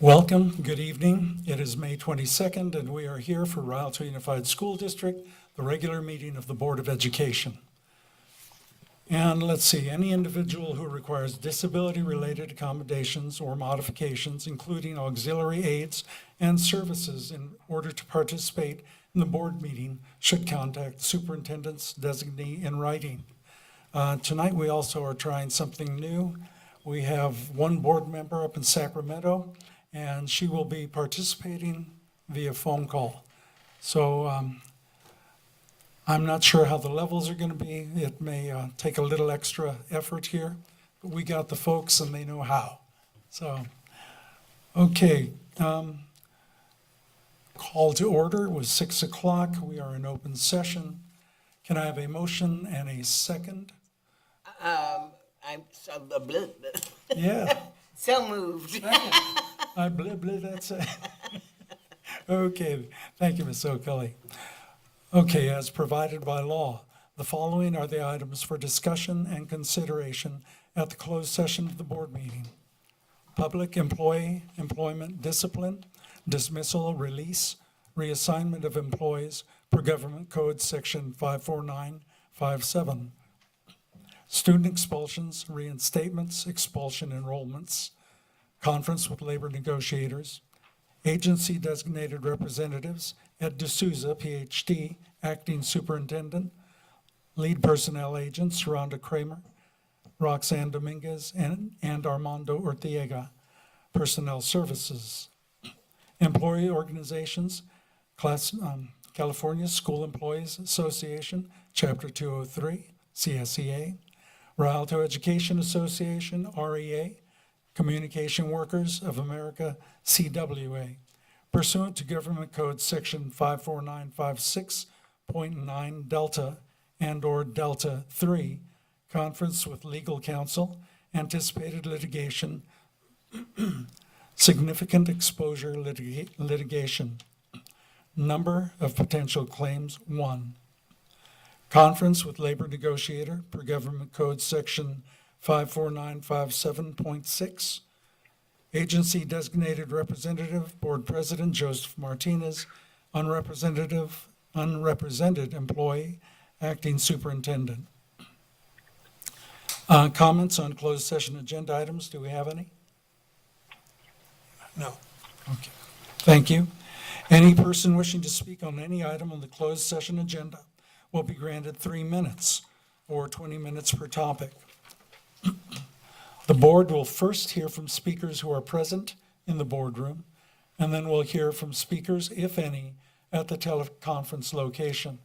Welcome, good evening. It is May 22nd, and we are here for Rialto Unified School District, the regular meeting of the Board of Education. And let's see, any individual who requires disability-related accommodations or modifications, including auxiliary aids and services in order to participate in the board meeting, should contact the superintendent's designee in writing. Tonight, we also are trying something new. We have one board member up in Sacramento, and she will be participating via phone call. So I'm not sure how the levels are going to be. It may take a little extra effort here, but we got the folks and they know how. So, okay. Call to order was 6 o'clock. We are in open session. Can I have a motion and a second? I'm so blah, blah, blah. Yeah. So moved. I blah, blah, that's it. Okay, thank you, Ms. O'Kelly. Okay, as provided by law, the following are the items for discussion and consideration at the closed session of the board meeting. Public employee employment discipline, dismissal, release, reassignment of employees per Government Code Section 54957. Student expulsions, reinstatements, expulsion enrollments, conference with labor negotiators, agency designated representatives, Ed D'Souza, PhD, acting superintendent, lead personnel agents, Rhonda Kramer, Roxanne Dominguez, and Armando Ortega, personnel services, employee organizations, California School Employees Association, Chapter 203, CSEA, Rialto Education Association, REA, Communication Workers of America, CWA, pursuant to Government Code Section 54956.9 Delta and/or Delta 3, conference with legal counsel, anticipated litigation, significant exposure litigation. Number of potential claims, 1. Conference with labor negotiator per Government Code Section 54957.6. Agency designated representative, board president Joseph Martinez, unrepresented employee, acting superintendent. Comments on closed session agenda items, do we have any? No. Okay, thank you. Any person wishing to speak on any item on the closed session agenda will be granted 3 minutes or 20 minutes per topic. The board will first hear from speakers who are present in the boardroom, and then we'll hear from speakers, if any, at the teleconference location.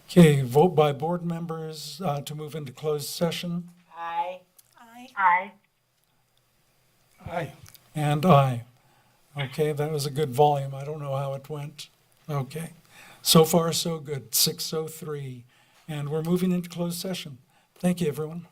Okay, vote by board members to move into closed session. Aye. Aye. Aye. And aye. Okay, that was a good volume. I don't know how it went. Okay, so far so good, 6:03. And we're moving into closed session. Thank you, everyone.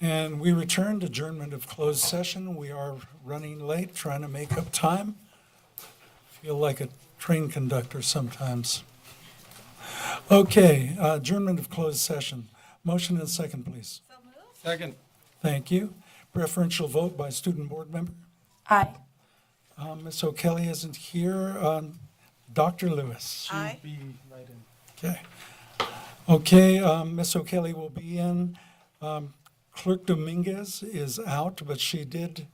And we returned adjournment of closed session. We are running late, trying to make up time. Feel like a train conductor sometimes. Okay, adjournment of closed session. Motion and second, please. Second. Thank you. Preferential vote by student board member. Aye. Ms. O'Kelly isn't here. Dr. Lewis. Aye. Be right in. Okay. Okay, Ms. O'Kelly will be in. Clerk Dominguez is out, but she did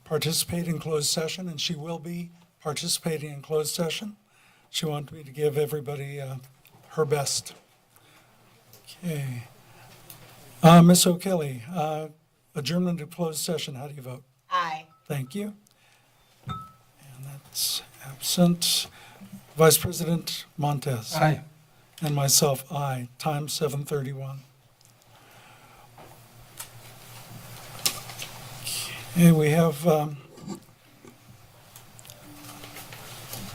participate in closed session, and she will be participating in closed session. She wanted me to give everybody her best. Okay. Ms. O'Kelly, adjournment to closed session, how do you vote? Aye. Thank you. And that's absent. Vice President Montez. Aye. And myself, aye. Time 7:31. Okay, we have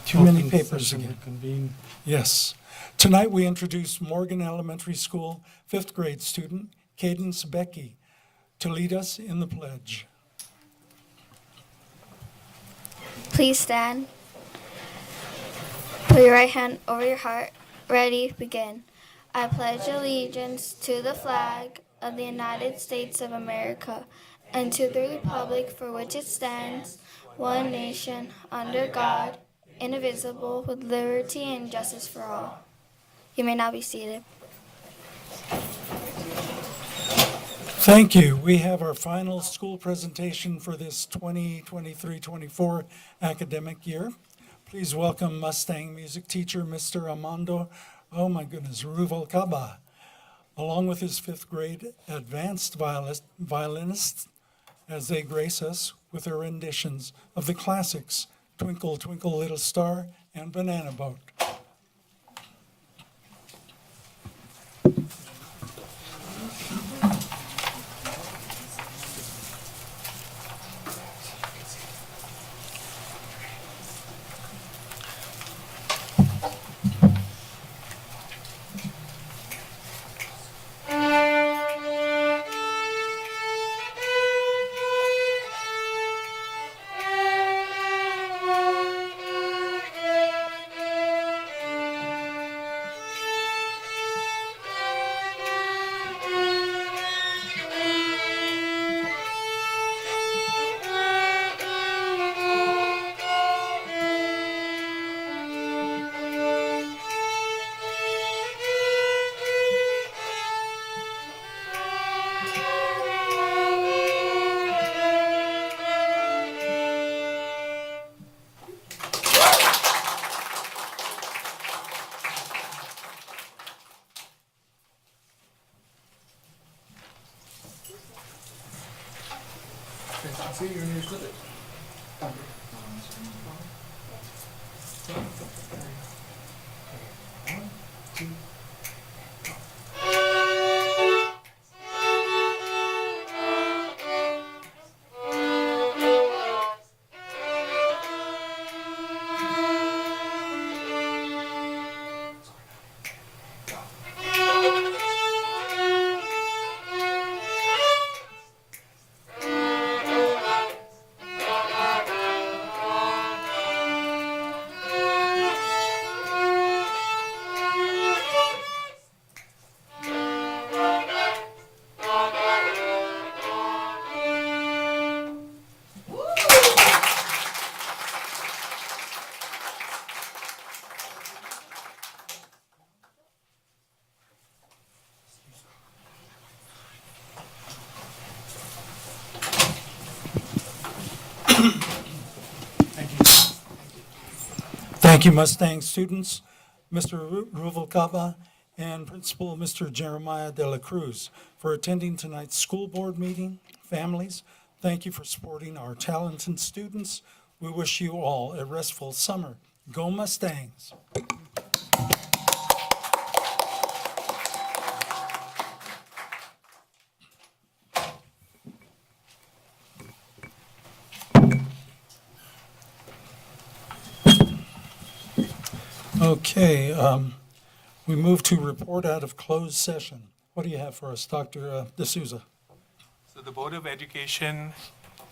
too many Open papers session again. to convene. Yes. Tonight, we introduce Morgan Elementary School fifth grade student Cadence Becky to lead us in the pledge. Please stand. Put your right hand over your heart. Ready, begin. I pledge allegiance to the flag of the United States of America and to the republic for which it stands, one nation, under God, indivisible, with liberty and justice for all. You may now be seated. Thank you. We have our final school presentation for this 2023-24 academic year. Please welcome Mustang music teacher, Mr. Armando, Ruvalcaba, along with his fifth grade advanced violinists as they grace us with their renditions of the classics, Twinkle, Twinkle, Little Star, and Banana Boat. See, you're in your slip. Thank you, Mustang students, Mr. Ruvalcaba, and Principal Mr. Jeremiah de la Cruz for attending tonight's school board meeting. Families, thank you for supporting our talented students. We wish you all a restful summer. Go Mustangs! Okay, we move to report out of closed session. What do you have for us, Dr. D'Souza? So the Board of Education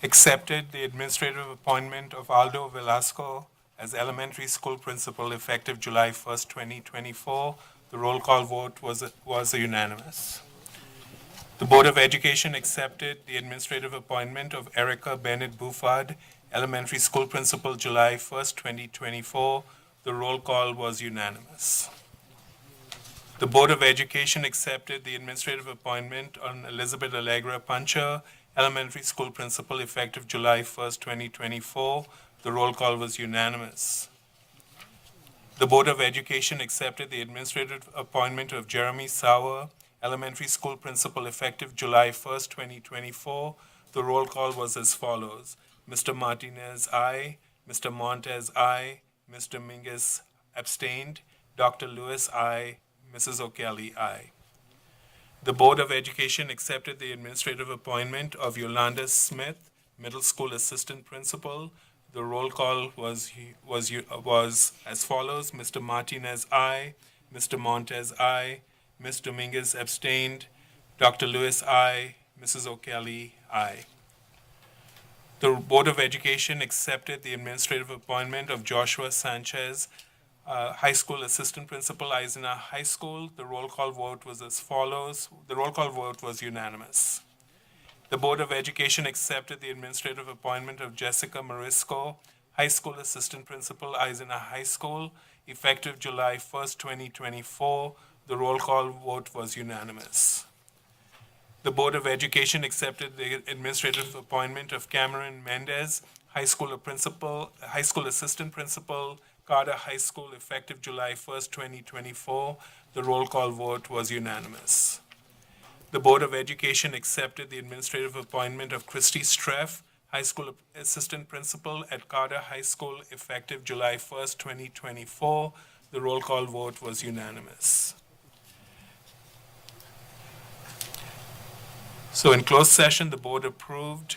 accepted the administrative appointment of Aldo Velasco as elementary school principal effective July 1st, 2024. The roll call vote was unanimous. The Board of Education accepted the administrative appointment of Erica Bennett Buffard, elementary school principal, July 1st, 2024. The roll call was unanimous. The Board of Education accepted the administrative appointment on Elizabeth Allegra Puncher, elementary school principal, effective July 1st, 2024. The roll call was unanimous. The Board of Education accepted the administrative appointment of Jeremy Sauer, elementary school principal, effective July 1st, 2024. The roll call was as follows. Mr. Martinez, aye. Mr. Montez, aye. Mr. Mingus abstained. Dr. Lewis, aye. Mrs. O'Kelly, aye. The Board of Education accepted the administrative appointment of Yolanda Smith, middle school assistant principal. The roll call was as follows. Mr. Martinez, aye. Mr. Montez, aye. Ms. Dominguez abstained. Dr. Lewis, aye. Mrs. O'Kelly, aye. The Board of Education accepted the administrative appointment of Joshua Sanchez, high school assistant principal, Eisenach High School. The roll call vote was as follows. The roll call vote was unanimous. The Board of Education accepted the administrative appointment of Jessica Marisco, high school assistant principal, Eisenach High School, effective July 1st, 2024. The roll call vote was unanimous. The Board of Education accepted the administrative appointment of Cameron Mendez, high school assistant principal, Carter High School, effective July 1st, 2024. The roll call vote was unanimous. The Board of Education accepted the administrative appointment of Christy Streff, high school assistant principal at Carter High School, effective July 1st, 2024. The roll call vote was unanimous. So in closed session, the board approved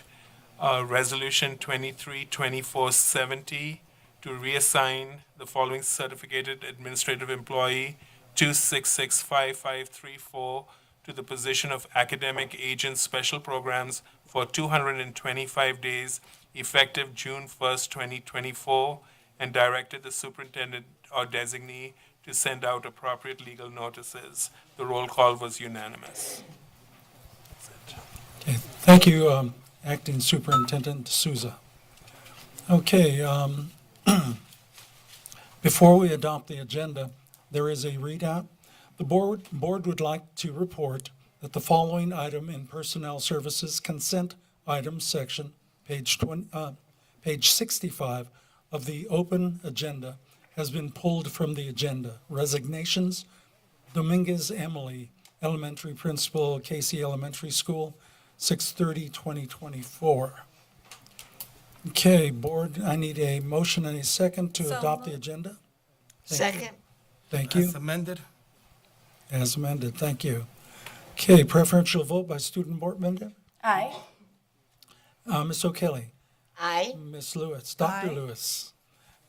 Resolution 23-2470 to reassign the following certificated administrative employee 2665534 to the position of academic agent special programs for 225 days effective June 1st, 2024, and directed the superintendent or designee to send out appropriate legal notices. The roll call was unanimous. Okay, thank you, Acting Superintendent D'Souza. Okay, before we adopt the agenda, there is a readout. The board would like to report that the following item in Personnel Services Consent Items section, page 65 of the open agenda, has been pulled from the agenda. Resignations: Dominguez Emily, elementary principal, Casey Elementary School, 6/30/2024. Okay, board, I need a motion and a second to adopt the agenda. Second. Thank you. As amended. As amended, thank you. Okay, preferential vote by student board member. Aye. Ms. O'Kelly, Aye. Ms. Lewis, Dr. Aye. Lewis.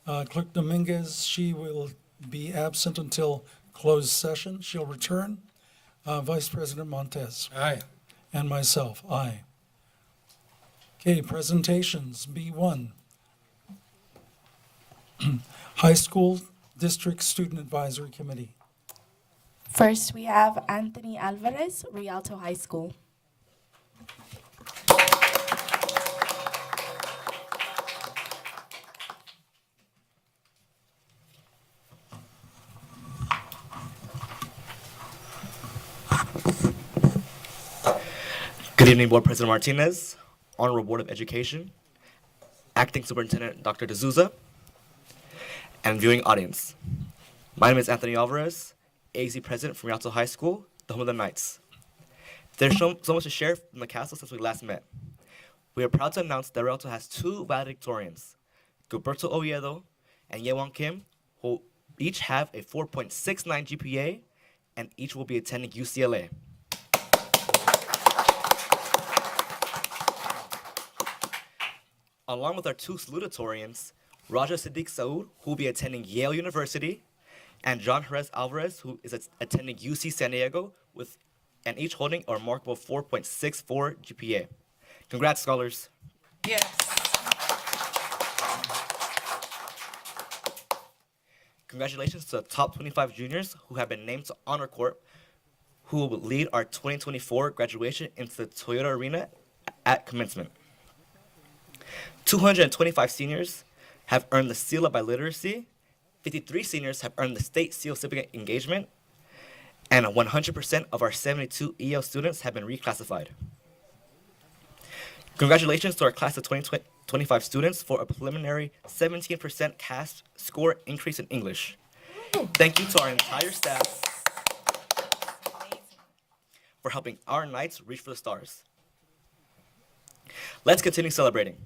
Clerk Dominguez, she will be absent until closed session. She'll return. Vice President Montez. Aye. And myself, aye. Okay, presentations, B1. High School District Student Advisory Committee. First, we have Anthony Alvarez, Rialto High School. Good evening, Board President Martinez, Honorable Board of Education, Acting Superintendent Dr. D'Souza, and viewing audience. My name is Anthony Alvarez, AZ President from Rialto High School, the home of the Knights. There's so much to share from the castle since we last met. We are proud to announce that Rialto has two valedictorians, Gilberto Oviedo and Yewon Kim, who each have a 4.69 GPA, and each will be attending UCLA. Along with our two salutatorians, Raja Siddiq Saud, who will be attending Yale University, and John Jerez Alvarez, who is attending UC San Diego with and each holding a remarkable 4.64 GPA. Congrats, scholars. Yes. Congratulations to the top 25 juniors who have been named to Honor Corps, who will lead our 2024 graduation into the Toyota Arena at commencement. 225 seniors have earned the Seal of Biliteracy, 53 seniors have earned the State Seal of Civic Engagement, and 100% of our 72 EL students have been reclassified. Congratulations to our class of 2025 students for a preliminary 17% CAS score increase in English. Thank you to our entire staff for helping our Knights reach for the stars. Let's continue celebrating.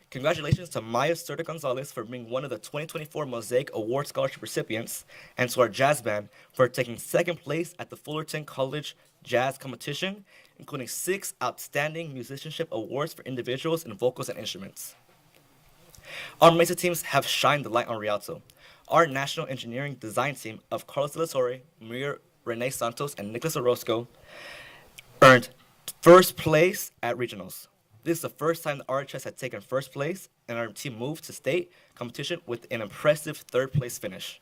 Congratulations to Maya Cerda Gonzalez for being one of the 2024 Mosaic Award Scholarship recipients, and to our jazz band for taking second place at the Fullerton College Jazz Competition, including 6 Outstanding Musicianship Awards for individuals in vocals and instruments. Our Mesa teams have shined the light on Rialto. Our National Engineering Design team of Carlos de la Torre, Maria Renee Santos, and Nicholas Orozco earned first place at regionals. This is the first time the RHS had taken first place, and our team moved to state competition with an impressive third place finish.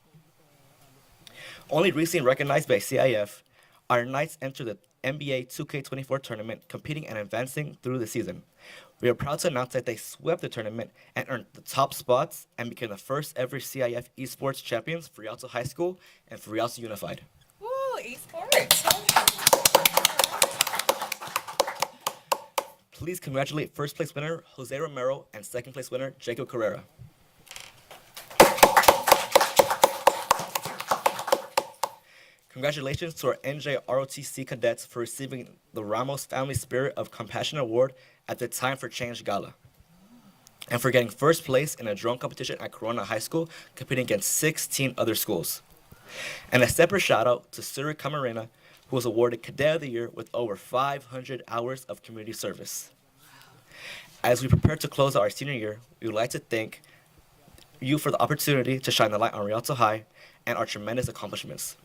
Only recently recognized by CIF, our Knights entered the NBA 2K24 tournament, competing and advancing through the season. We are proud to announce that they swept the tournament and earned the top spots and became the first ever CIF esports champions for Rialto High School and for Rialto Unified. Woo, esports. Please congratulate first place winner Jose Romero and second place winner Jacob Carrera. Congratulations to our NJROTC cadets for receiving the Ramos Family Spirit of Compassion Award at the Time for Change Gala, and for getting first place in a drone competition at Corona High School, competing against 16 other schools. And a separate shout out to Suri Camarena, who was awarded Cadet of the Year with over 500 hours of community service. As we prepare to close out our senior year, we would like to thank you for the opportunity to shine the light on Rialto High and our tremendous accomplishments.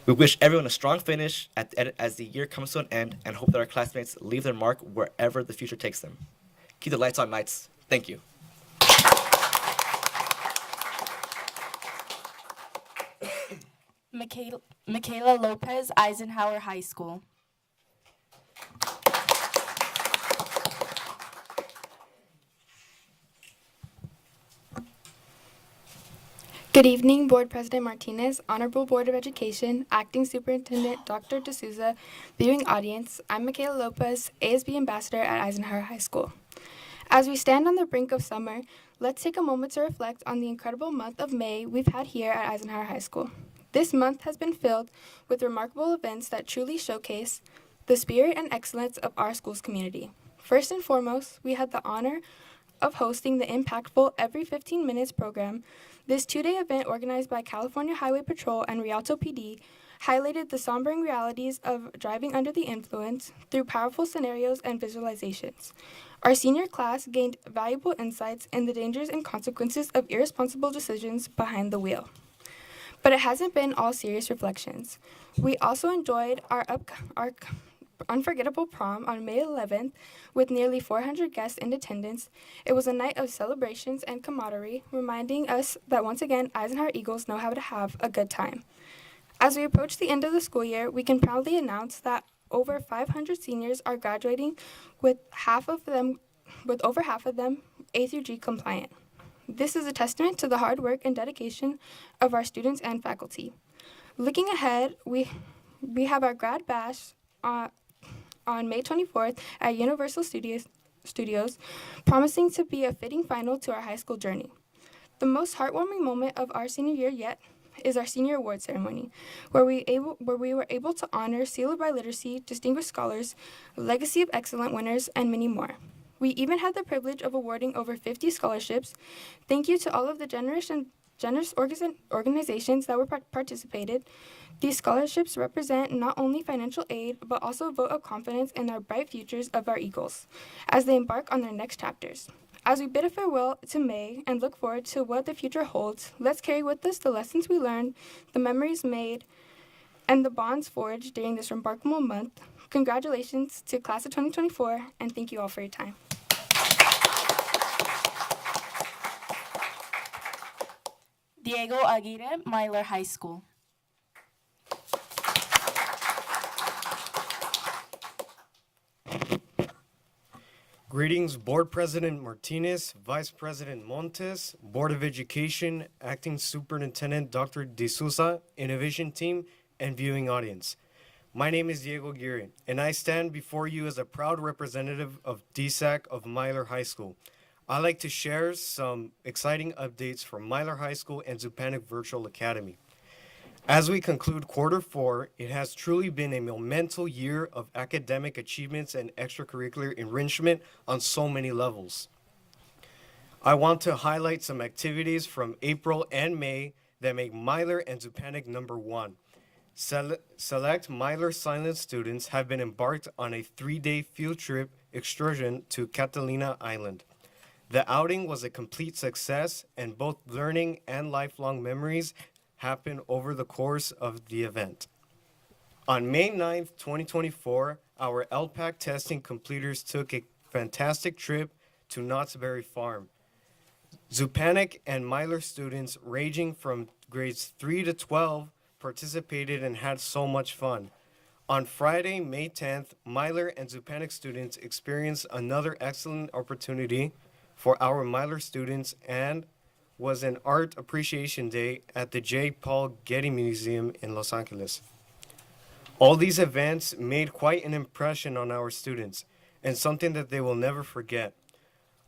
We wish everyone a strong finish as the year comes to an end, and hope that our classmates leave their mark wherever the future takes them. Keep the lights on, Knights. Thank you. Michaela Lopez, Eisenhower High School. Good evening, Board President Martinez, Honorable Board of Education, Acting Superintendent Dr. D'Souza, viewing audience. I'm Michaela Lopez, ASB Ambassador at Eisenhower High School. As we stand on the brink of summer, let's take a moment to reflect on the incredible month of May we've had here at Eisenhower High School. This month has been filled with remarkable events that truly showcase the spirit and excellence of our school's community. First and foremost, we had the honor of hosting the impactful Every 15 Minutes program. This 2-day event, organized by California Highway Patrol and Rialto PD, highlighted the sombering realities of driving under the influence through powerful scenarios and visualizations. Our senior class gained valuable insights in the dangers and consequences of irresponsible decisions behind the wheel. But it hasn't been all serious reflections. We also enjoyed our unforgettable prom on May 11th with nearly 400 guests in attendance. It was a night of celebrations and camaraderie, reminding us that once again, Eisenhower Eagles know how to have a good time. As we approach the end of the school year, we can proudly announce that over 500 seniors are graduating, with over half of them A through G compliant. This is a testament to the hard work and dedication of our students and faculty. Looking ahead, we have our grad bash on May 24th at Universal Studios, promising to be a fitting final to our high school journey. The most heartwarming moment of our senior year yet is our senior award ceremony, where we were able to honor Seal of Biliteracy, distinguished scholars, Legacy of Excellent winners, and many more. We even had the privilege of awarding over 50 scholarships. Thank you to all of the generous organizations that were participated. These scholarships represent not only financial aid, but also a vote of confidence in our bright futures of our Eagles as they embark on their next chapters. As we bid a farewell to May and look forward to what the future holds, let's carry with us the lessons we learned, the memories made, and the bonds forged during this remarkable month. Congratulations to Class of 2024, and thank you all for your time. Diego Aguirre, Myler High School. Greetings, Board President Martinez, Vice President Montes, Board of Education, Acting Superintendent Dr. De Souza, Innovation Team, and viewing audience. My name is Diego Aguirre, and I stand before you as a proud representative of DSAC of Myler High School. I'd like to share some exciting updates for Myler High School and Zupanik Virtual Academy. As we conclude quarter 4, it has truly been a monumental year of academic achievements and extracurricular enrichment on so many levels. I want to highlight some activities from April and May that make Myler and Zupanik number 1. Select Myler Silent students have been embarked on a 3-day field trip excursion to Catalina Island. The outing was a complete success, and both learning and lifelong memories happened over the course of the event. On May 9th, 2024, our LPAC testing completers took a fantastic trip to Knott's Berry Farm. Zupanik and Myler students ranging from grades 3 to 12 participated and had so much fun. On Friday, May 10th, Myler and Zupanik students experienced another excellent opportunity for our Myler students and was an Art Appreciation Day at the J. Paul Getty Museum in Los Angeles. All these events made quite an impression on our students and something that they will never forget.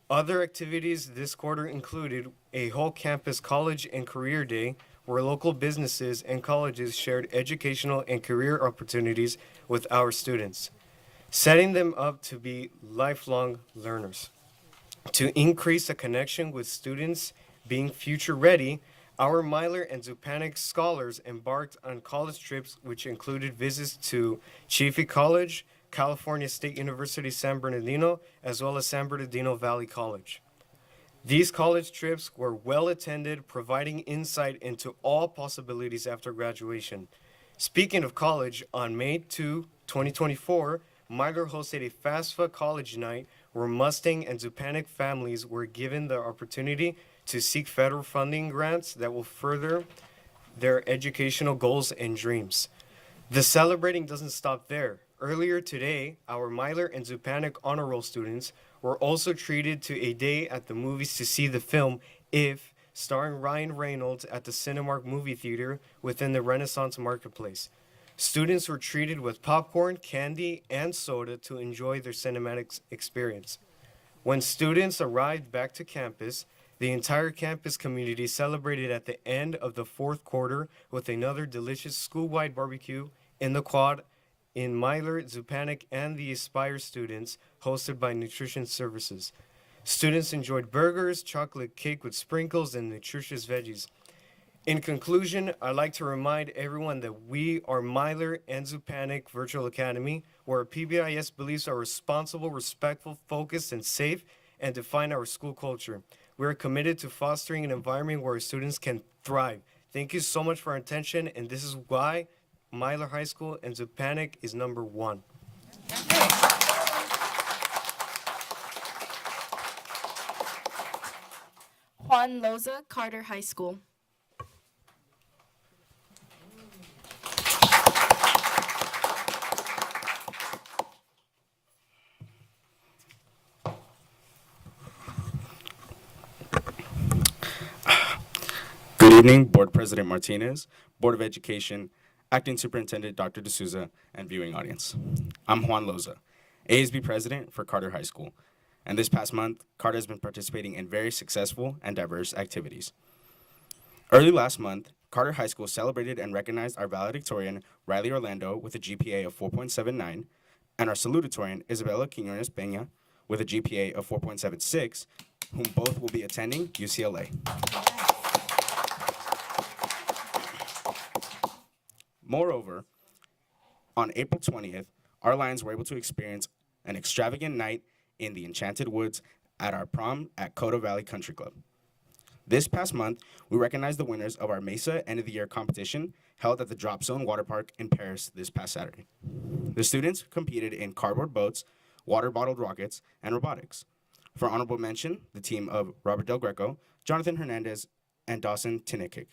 Other activities this quarter included a whole campus college and career day where local businesses and colleges shared educational and career opportunities with our students, setting them up to be lifelong learners. To increase the connection with students being future ready, our Myler and Zupanik scholars embarked on college trips which included visits to Chaffey College, California State University San Bernardino, as well as San Bernardino Valley College. These college trips were well attended, providing insight into all possibilities after graduation. Speaking of college, on May 2, 2024, Myler hosted a FAFSA college night where Mustang and Zupanik families were given the opportunity to seek federal funding grants that will further their educational goals and dreams. The celebrating doesn't stop there. Earlier today, our Myler and Zupanik honor roll students were also treated to a day at the movies to see the film If, starring Ryan Reynolds at the Cinemark movie theater within the Renaissance Marketplace. Students were treated with popcorn, candy, and soda to enjoy their cinematic experience. When students arrived back to campus, the entire campus community celebrated at the end of the fourth quarter with another delicious school-wide barbecue in the quad in Myler, Zupanik, and the Aspire students, hosted by Nutrition Services. Students enjoyed burgers, chocolate cake with sprinkles, and nutritious veggies. In conclusion, I'd like to remind everyone that we are Myler and Zupanik Virtual Academy, where PBIS believes are responsible, respectful, focused, and safe, and define our school culture. We are committed to fostering an environment where our students can thrive. Thank you so much for your attention, and this is why Myler High School and Zupanik is number 1. Juan Loza, Carter High School. Good evening, Board President Martinez, Board of Education, Acting Superintendent Dr. D'Souza, and viewing audience. I'm Juan Loza, ASB President for Carter High School, and this past month, Carter has been participating in very successful and diverse activities. Early last month, Carter High School celebrated and recognized our valedictorian, Riley Orlando, with a GPA of 4.79, and our salutatorian, Isabella Quiñones Peña, with a GPA of 4.76, whom both will be attending UCLA. Moreover, on April 20th, our Lions were able to experience an extravagant night in the Enchanted Woods at our prom at Coda Valley Country Club. This past month, we recognized the winners of our Mesa End of the Year competition held at the Drop Zone Water Park in Paris this past Saturday. The students competed in cardboard boats, water bottled rockets, and robotics. For honorable mention, the team of Robert Del Greco, Jonathan Hernandez, and Dawson Tinnick.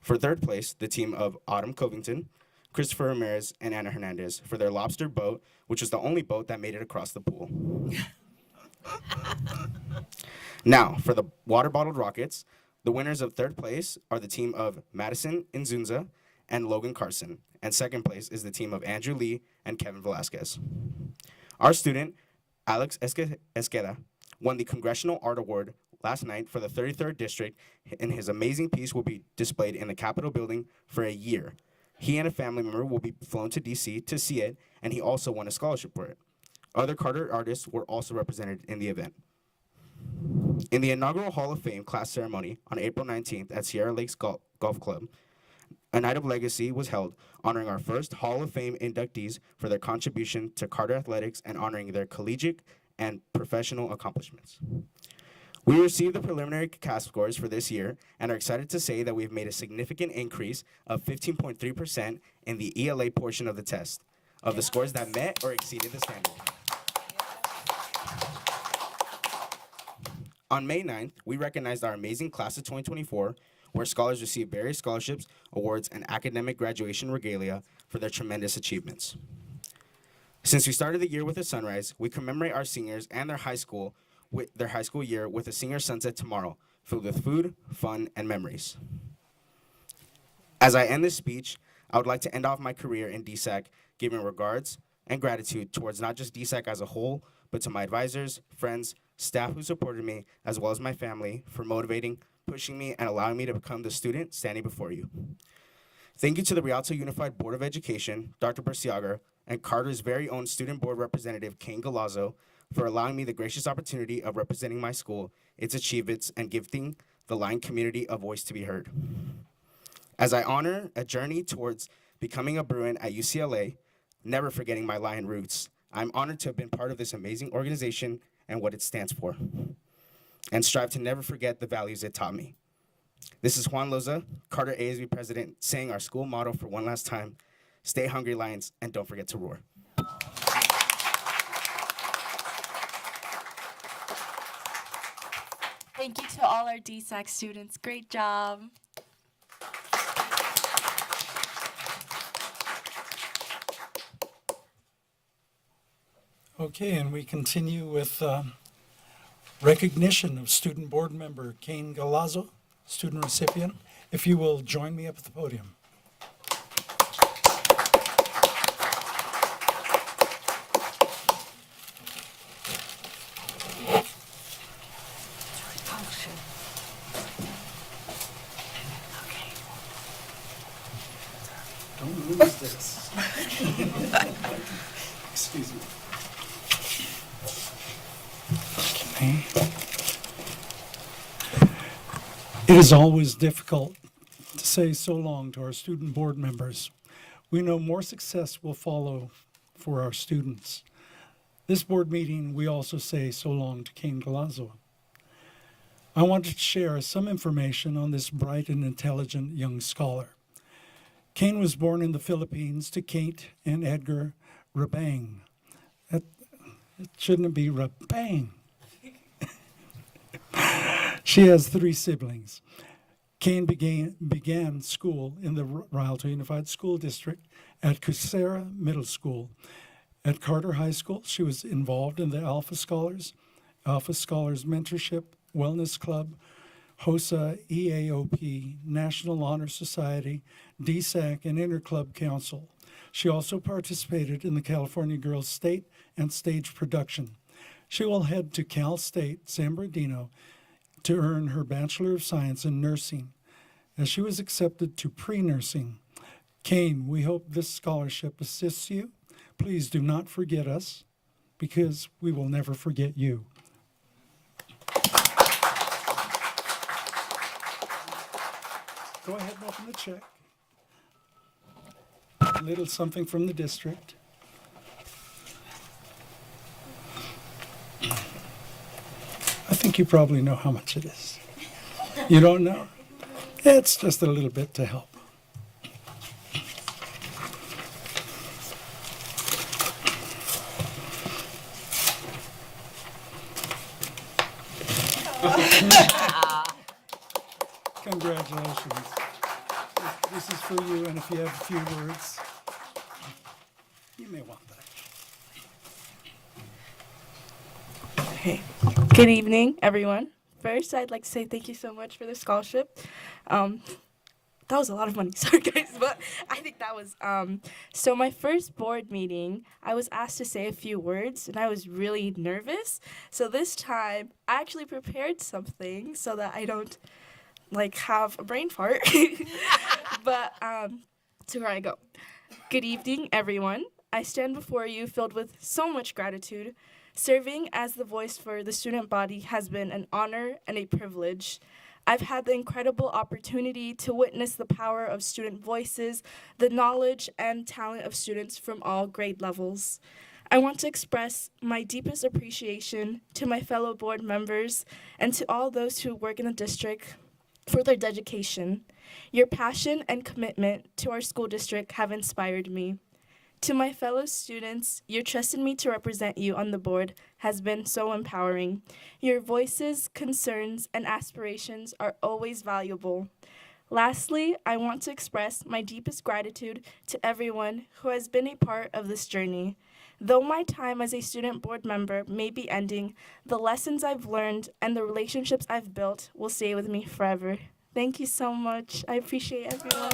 For third place, the team of Autumn Covington, Christopher Ramirez, and Anna Hernandez for their lobster boat, which was the only boat that made it across the pool. Now, for the water bottled rockets, the winners of third place are the team of Madison Inzunza and Logan Carson, and second place is the team of Andrew Lee and Kevin Velasquez. Our student, Alex Esqueda, won the Congressional Art Award last night for the 33rd District, and his amazing piece will be displayed in the Capitol building for a year. He and a family member will be flown to D.C. to see it, and he also won a scholarship for it. Other Carter artists were also represented in the event. In the inaugural Hall of Fame class ceremony on April 19th at Sierra Lakes Golf Club, a night of legacy was held, honoring our first Hall of Fame inductees for their contribution to Carter athletics and honoring their collegiate and professional accomplishments. We received the preliminary CAS scores for this year and are excited to say that we've made a significant increase of 15.3% in the ELA portion of the test, of the scores that met or exceeded the standard. On May 9th, we recognized our amazing class of 2024, where scholars received various scholarships, awards, and academic graduation regalia for their tremendous achievements. Since we started the year with a sunrise, we commemorate our seniors and their high school year with a senior sunset tomorrow, filled with food, fun, and memories. As I end this speech, I would like to end off my career in DSAC giving regards and gratitude towards not just DSAC as a whole, but to my advisors, friends, staff who supported me, as well as my family for motivating, pushing me, and allowing me to become the student standing before you. Thank you to the Rialto Unified Board of Education, Dr. Berciaga, and Carter's very own Student Board Representative, Kane Galazzo, for allowing me the gracious opportunity of representing my school, its achievements, and giving the Lion community a voice to be heard. As I honor a journey towards becoming a Bruin at UCLA, never forgetting my Lion roots, I'm honored to have been part of this amazing organization and what it stands for, and strive to never forget the values it taught me. This is Juan Loza, Carter ASB president, saying our school motto for one last time: stay hungry, Lions, and don't forget to roar. Thank you to all our DSAC students. Great job. Okay, and we continue with recognition of student board member Kane Galazzo, student recipient. If you will join me up at the podium. Don't lose this. Excuse me. It is always difficult to say so long to our student board members. We know more success will follow for our students. This board meeting, we also say so long to Kane Galazzo. I wanted to share some information on this bright and intelligent young scholar. Kane was born in the Philippines to Kate and Edgar Rabang. It shouldn't be Rabang. She has 3 siblings. Kane began school in the Rialto Unified School District at Cusera Middle School. At Carter High School, she was involved in the Alpha Scholars Mentorship, Wellness Club, HOSA, EAOP, National Honor Society, DSAC, and Interclub Council. She also participated in the California Girls State and Stage Production. She will head to Cal State San Bernardino to earn her Bachelor of Science in Nursing, as she was accepted to pre-nursing. Kane, we hope this scholarship assists you. Please do not forget us, because we will never forget you. Go ahead and open the check. A little something from the district. I think you probably know how much it is. You don't know? It's just a little bit to help. Congratulations. This is for you, and if you have a few words, you may want that. Okay. Good evening, everyone. First, I'd like to say thank you so much for the scholarship. That was a lot of money, sorry guys, but I think that was, so my first board meeting, I was asked to say a few words, and I was really nervous. So this time, I actually prepared something so that I don't, have a brain fart. But, so here I go. Good evening, everyone. I stand before you filled with so much gratitude. Serving as the voice for the student body has been an honor and a privilege. I've had the incredible opportunity to witness the power of student voices, the knowledge and talent of students from all grade levels. I want to express my deepest appreciation to my fellow board members and to all those who work in the district for their dedication. Your passion and commitment to our school district have inspired me. To my fellow students, your trust in me to represent you on the board has been so empowering. Your voices, concerns, and aspirations are always valuable. Lastly, I want to express my deepest gratitude to everyone who has been a part of this journey. Though my time as a student board member may be ending, the lessons I've learned and the relationships I've built will stay with me forever. Thank you so much. I appreciate everyone.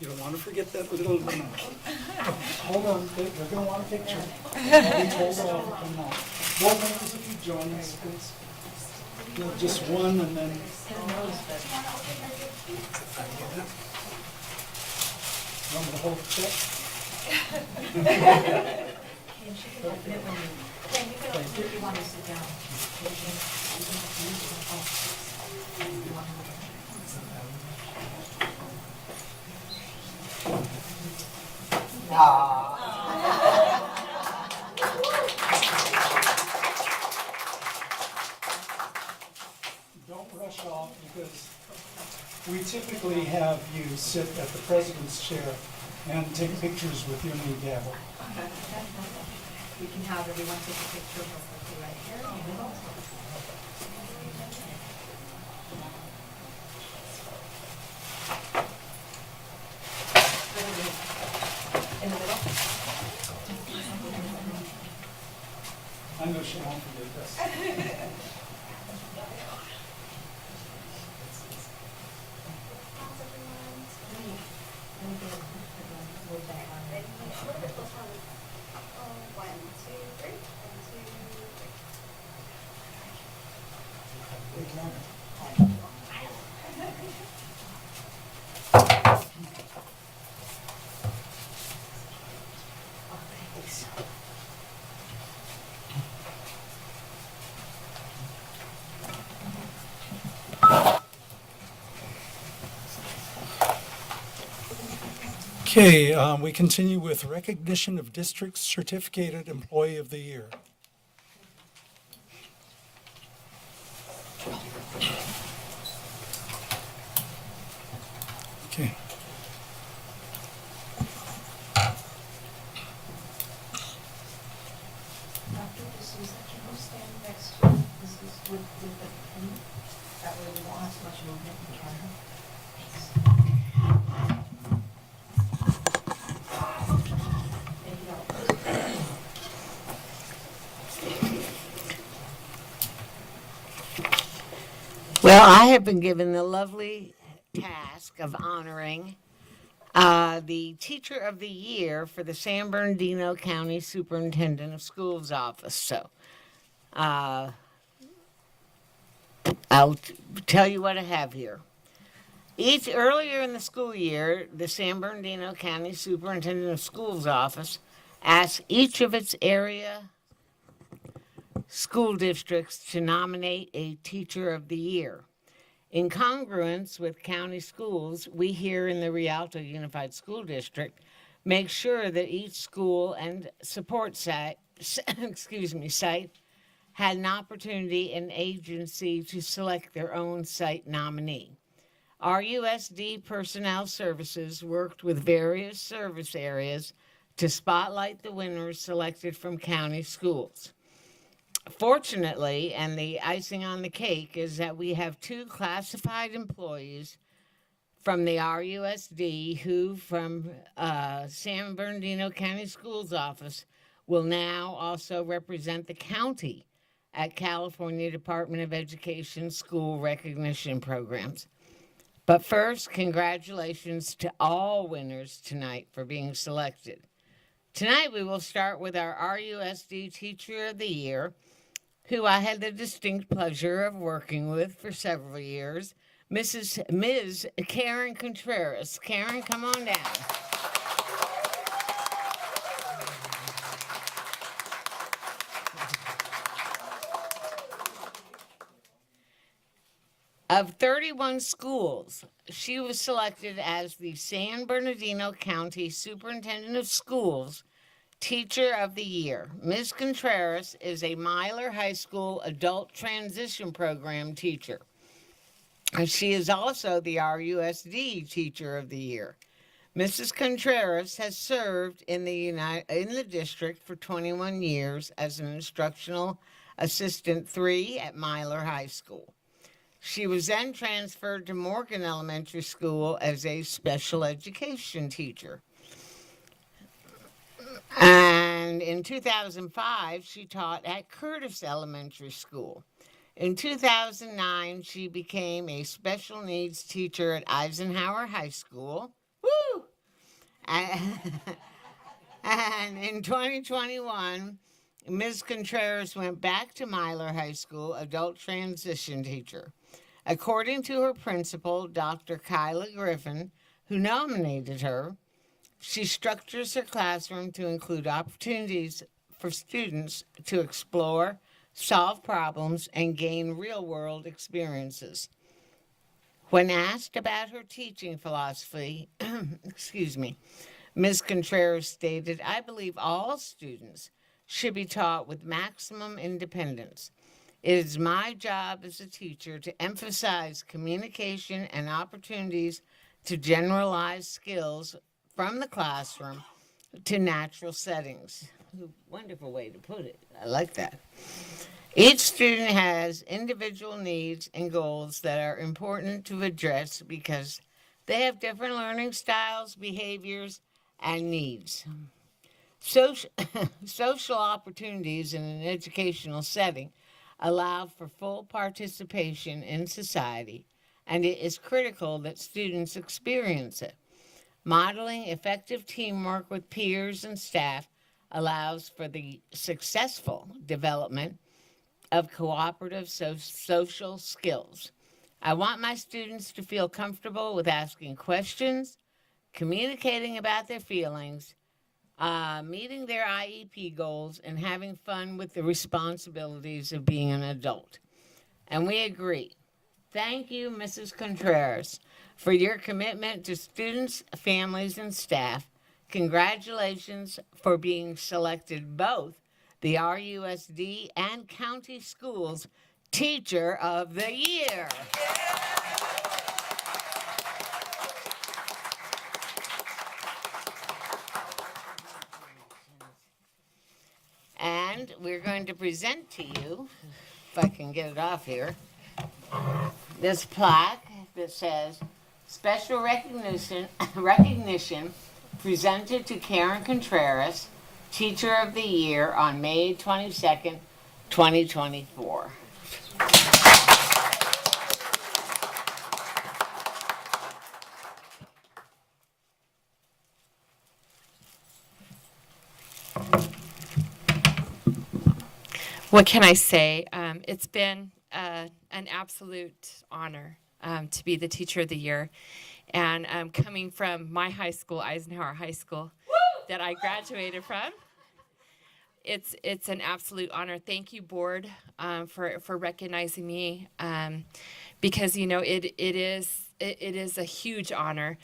You don't want to forget that little. Hold on, they're going to want a picture. Hold on, come on. Board members, if you join us, please. No, just one, and then. Want me to hold the check? Don't rush off, because we typically have you sit at the president's chair and take pictures with your new gavel. We can have everyone take a picture of us right here in the middle. In the middle? I know she won't forget this. Okay, we continue with recognition of District Certificated Employee of the Year. Okay. Dr. D'Souza, can you stand next to this is with the pen? That way we won't have so much movement in the camera. Thank you, Dr. Well, I have been given the lovely task of honoring the Teacher of the Year for the San Bernardino County Superintendent of Schools office. So I'll tell you what I have here. Earlier in the school year, the San Bernardino County Superintendent of Schools office asked each of its area school districts to nominate a Teacher of the Year. In congruence with county schools, we here in the Rialto Unified School District make sure that each school and support site, site had an opportunity and agency to select their own site nominee. Our USD Personnel Services worked with various service areas to spotlight the winners selected from county schools. Fortunately, and the icing on the cake is that we have 2 classified employees from the RUSD who, from San Bernardino County Schools Office, will now also represent the county at California Department of Education school recognition programs. But first, congratulations to all winners tonight for being selected. Tonight, we will start with our RUSD Teacher of the Year, who I had the distinct pleasure of working with for several years, Ms. Karen Contreras. Karen, come on down. Of 31 schools, she was selected as the San Bernardino County Superintendent of Schools Teacher of the Year. Ms. Contreras is a Myler High School Adult Transition Program teacher. And she is also the RUSD Teacher of the Year. Mrs. Contreras has served in the district for 21 years as an instructional assistant 3 at Myler High School. She was then transferred to Morgan Elementary School as a special education teacher. And in 2005, she taught at Curtis Elementary School. In 2009, she became a special needs teacher at Eisenhower High School. Woo! And in 2021, Ms. Contreras went back to Myler High School, adult transition teacher. According to her principal, Dr. Kyla Griffin, who nominated her, she structures her classroom to include opportunities for students to explore, solve problems, and gain real-world experiences. When asked about her teaching philosophy, Ms. Contreras stated, "I believe all students should be taught with maximum independence. It is my job as a teacher to emphasize communication and opportunities to generalize skills from the classroom to natural settings." Wonderful way to put it. I like that. Each student has individual needs and goals that are important to address because they have different learning styles, behaviors, and needs. Social opportunities in an educational setting allow for full participation in society, and it is critical that students experience it. Modeling effective teamwork with peers and staff allows for the successful development of cooperative social skills. I want my students to feel comfortable with asking questions, communicating about their feelings, meeting their IEP goals, and having fun with the responsibilities of being an adult. And we agree. Thank you, Mrs. Contreras, for your commitment to students, families, and staff. Congratulations for being selected both the RUSD and County Schools Teacher of the Year. And we're going to present to you, if I can get it off here, this plaque that says, "Special recognition presented to Karen Contreras, Teacher of the Year on May 22nd, 2024. What can I say? It's been an absolute honor to be the Teacher of the Year. And coming from my high school, Eisenhower High School, that I graduated from, it's an absolute honor. Thank you, board, for recognizing me, because it is a huge honor.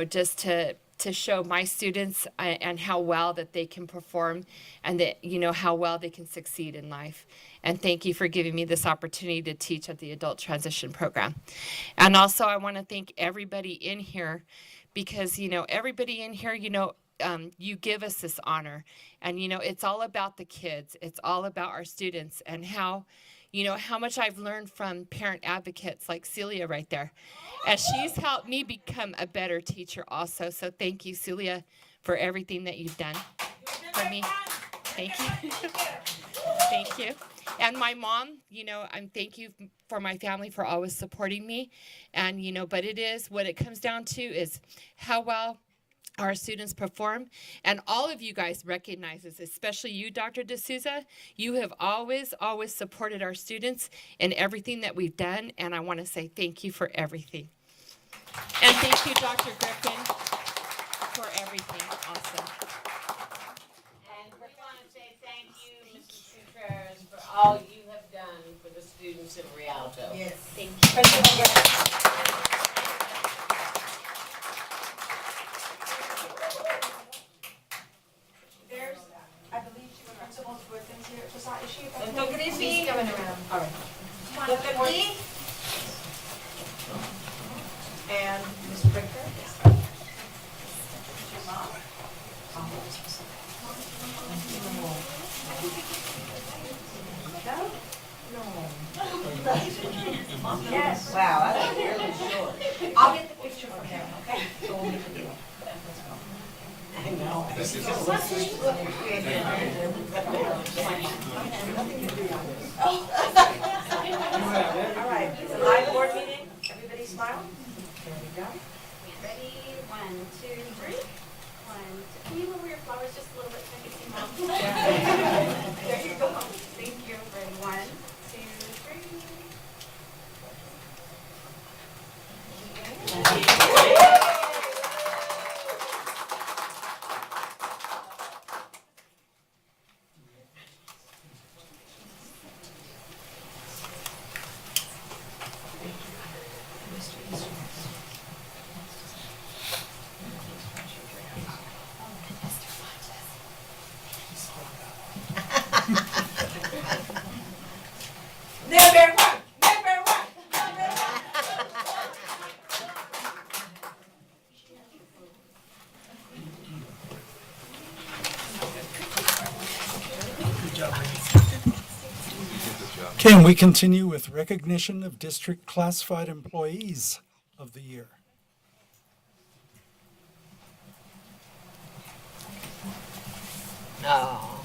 Just to to show my students and how well that they can perform and that, how well they can succeed in life. And thank you for giving me this opportunity to teach at the Adult Transition Program. And also, I want to thank everybody in here because, everybody in here, you give us this honor. And, it's all about the kids. It's all about our students and how much I've learned from parent advocates like Celia right there. And she's helped me become a better teacher also. So thank you, Celia, for everything that you've done for me. Thank you. Thank you. And my mom, I'm thank you for my family for always supporting me. And, but it is what it comes down to is how well our students perform. And all of you guys recognize this, especially you, Dr. D'Souza. You have always, always supported our students in everything that we've done. And I want to say thank you for everything. And thank you, Dr. Griffin, for everything also. And we want to say thank you, Mrs. Contreras, for all you have done for the students of Rialto. Yes. Thank you. There's, I believe, two principals with them here. Is she? Doctor Griffin. He's coming around. All right. Doctor Lee. And Ms. Bricker. Yes. Wow, that's really short. I'll get the picture from there, okay? So we'll make a deal. I know. All right, it's a live board meeting. Everybody smile. There we go. Ready? 1, 2, 3. 1, 2. Can you lower your flowers just a little bit so I can see mom? There you go. Thank you. Ready? 1, 2, 3. Number one. Number one. Okay, and we continue with recognition of district classified employees of the year. Oh.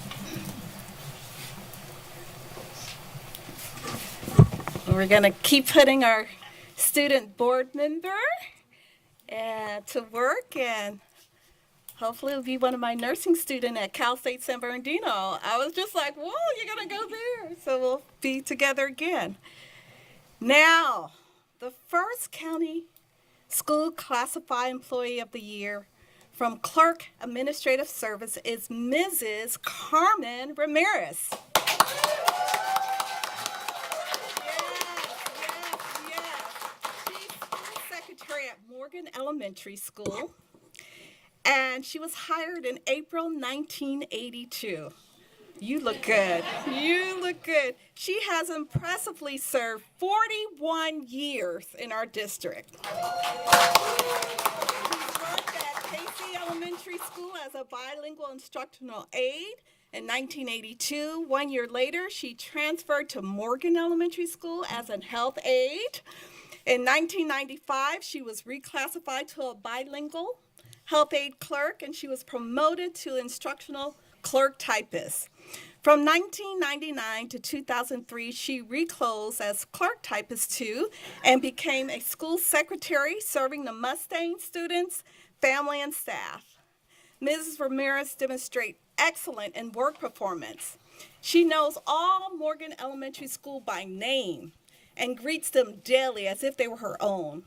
We're going to keep putting our student board member to work, and hopefully it'll be one of my nursing students at Cal State San Bernardino. I was just like, whoa, you're going to go there. So we'll be together again. Now, the first county school classified employee of the year from Clerk Administrative Service is Mrs. Carmen Ramirez. She's school secretary at Morgan Elementary School, and she was hired in April 1982. You look good. You look good. She has impressively served 41 years in our district. She's worked at Casey Elementary School as a bilingual instructional aide in 1982. 1 year later, she transferred to Morgan Elementary School as a health aide. In 1995, she was reclassified to a bilingual health aide clerk, and she was promoted to instructional clerk typist. From 1999 to 2003, she reclosed as clerk typist 2 and became a school secretary serving the Mustang students, family, and staff. Mrs. Ramirez demonstrates excellent in work performance. She knows all Morgan Elementary School by name and greets them daily as if they were her own.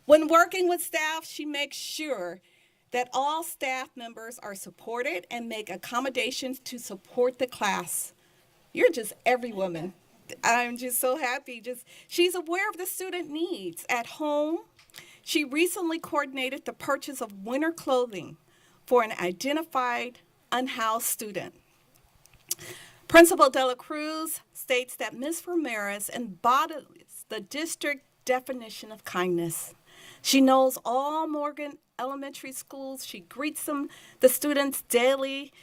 When working with staff, she makes sure that all staff members are supported and make accommodations to support the class. You're just every woman. I'm just so happy. She's aware of the student needs at home. She recently coordinated the purchase of winter clothing for an identified unhoused student. Principal Dela Cruz states that Ms. Ramirez embodies the district definition of kindness. She knows all Morgan elementary schools. She greets the students daily.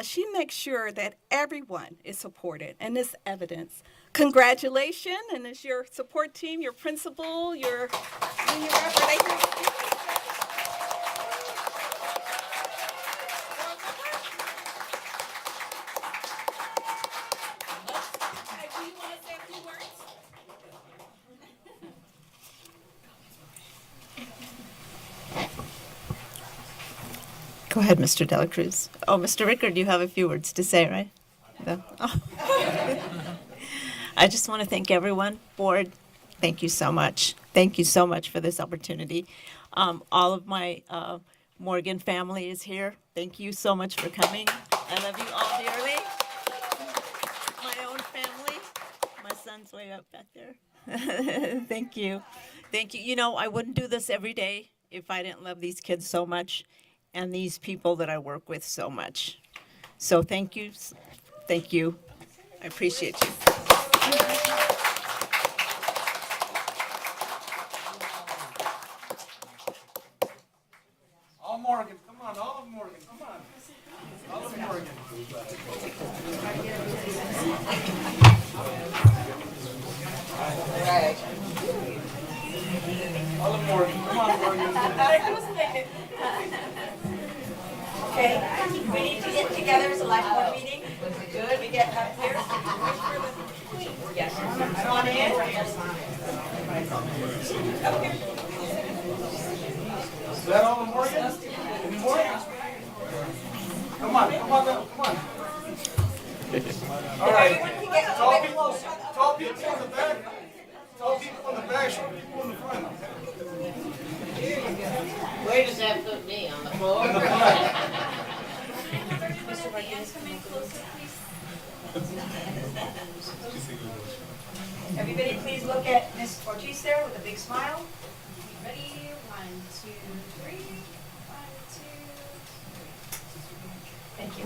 She makes sure that everyone is supported, and this evidence. Congratulations, and it's your support team, your principal, your union rep. Are they here with you? Do you want to say a few words? Go ahead, Mr. Dela Cruz. Oh, Mr. Rickard, you have a few words to say, right? No? Oh. I just want to thank everyone. Board, thank you so much. Thank you so much for this opportunity. All of my Morgan family is here. Thank you so much for coming. I love you all dearly. My own family. My son's way up back there. Thank you. Thank you. You know, I wouldn't do this every day if I didn't love these kids so much and these people that I work with so much. So thank you. Thank you. I appreciate you. All Morgan, come on, all of Morgan, come on. All of Morgan. Right. All of Morgan, come on, Morgan. Okay, we need to get together as a life board meeting. Good, we get up here. Yes. Come on in. Is that all of Morgan? Any more? Come on, come on, come on. All right. Tall people in the back. Tall people in the back, short people in the front. Where does that put me, on the floor? Mr. Martinez, come in closer, please. Everybody please look at Ms. Ortiz there with a big smile. Ready? 1, 2, 3. 1, 2, 3. Thank you.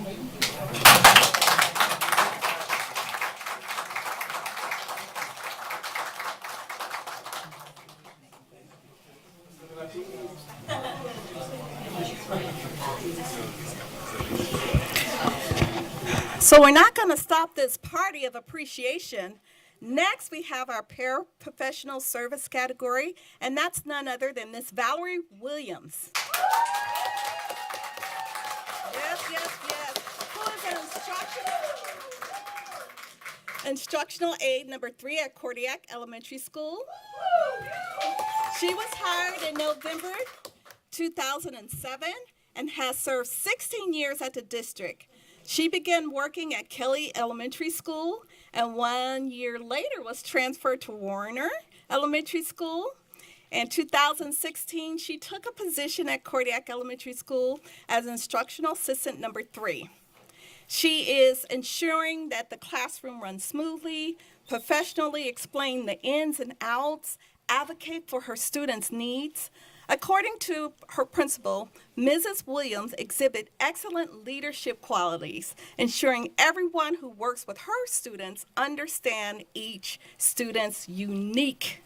So we're not going to stop this party of appreciation. Next, we have our paraprofessional service category, and that's none other than Miss Valerie Williams. Yes. Who is an instructional aide number 3 at Cordiac Elementary School. She was hired in November 2007 and has served 16 years at the district. She began working at Kelly Elementary School and 1 year later was transferred to Warner Elementary School. In 2016, she took a position at Cordiac Elementary School as instructional assistant number 3. She is ensuring that the classroom runs smoothly, professionally explain the ins and outs, advocate for her students' needs. According to her principal, Mrs. Williams exhibits excellent leadership qualities, ensuring everyone who works with her students understand each student's unique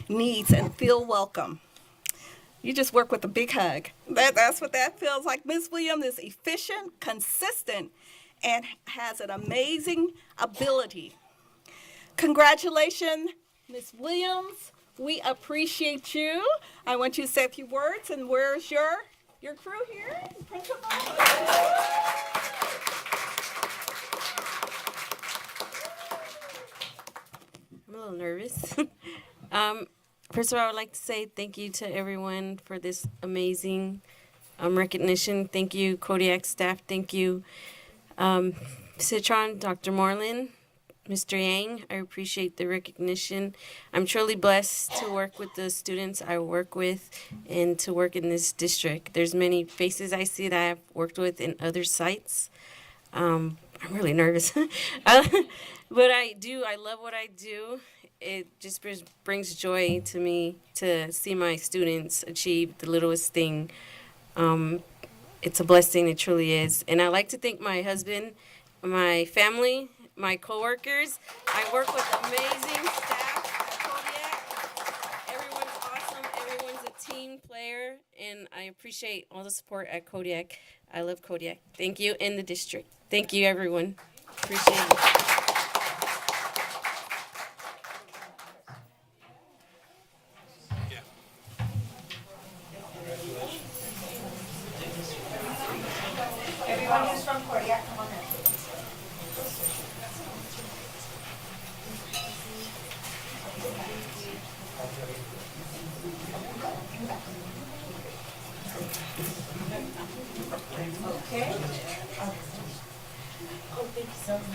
needs and feel welcome. You just work with a big hug. That's what that feels like. Ms. Williams is efficient, consistent, and has an amazing ability. Congratulations, Ms. Williams. We appreciate you. I want you to say a few words. And where's your crew here? Principal? I'm a little nervous. First of all, I would like to say thank you to everyone for this amazing recognition. Thank you, Kodiak staff. Thank you, Citron, Dr. Moreland, Mr. Yang. I appreciate the recognition. I'm truly blessed to work with the students I work with and to work in this district. There's many faces I see that I've worked with in other sites. I'm really nervous. But I love what I do, it just brings joy to me to see my students achieve the littlest thing. It's a blessing, it truly is. And I like to thank my husband, my family, my coworkers. I work with amazing staff at Kodiak. Everyone's awesome. Everyone's a team player, and I appreciate all the support at Kodiak. I love Kodiak. Thank you, in the district. Thank you, everyone. Appreciate it. Everyone who's from Kodiak, come on in. Okay. Oh, thank you so much.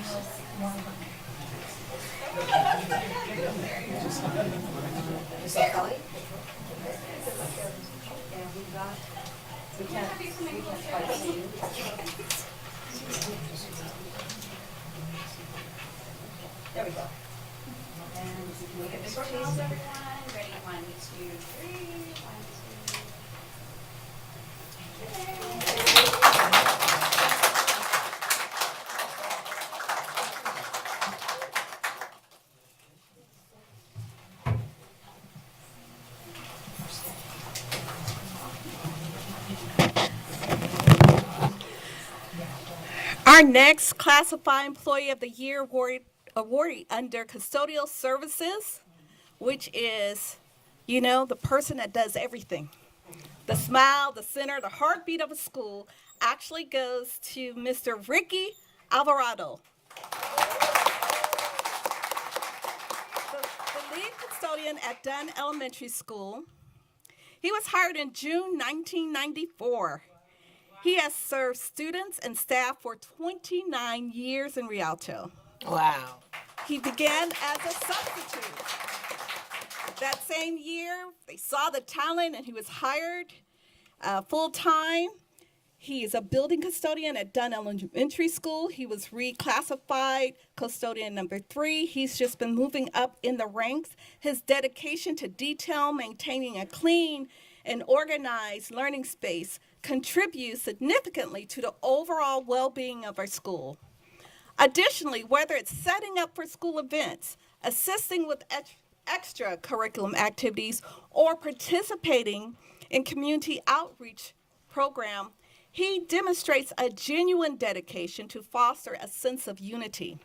Mr. Kelly? And we can't quite see you. There we go. And look at this, please. Everyone, ready, 1, 2, 3, 1, 2. Our next Classified Employee of the Year awardee under Custodial Services, which is, you know, the person that does everything. The smile, the center, the heartbeat of a school actually goes to Mr. Ricky Alvarado. The lead custodian at Dunn Elementary School. He was hired in June 1994. He has served students and staff for 29 years in Rialto. Wow. He began as a substitute. That same year, they saw the talent and he was hired full-time. He is a building custodian at Dunn Elementary School. He was reclassified custodian number 3. He's just been moving up in the ranks. His dedication to detail, maintaining a clean and organized learning space contributes significantly to the overall well-being of our school. Additionally, whether it's setting up for school events, assisting with extra curriculum activities, or participating in community outreach program, he demonstrates a genuine dedication to foster a sense of unity.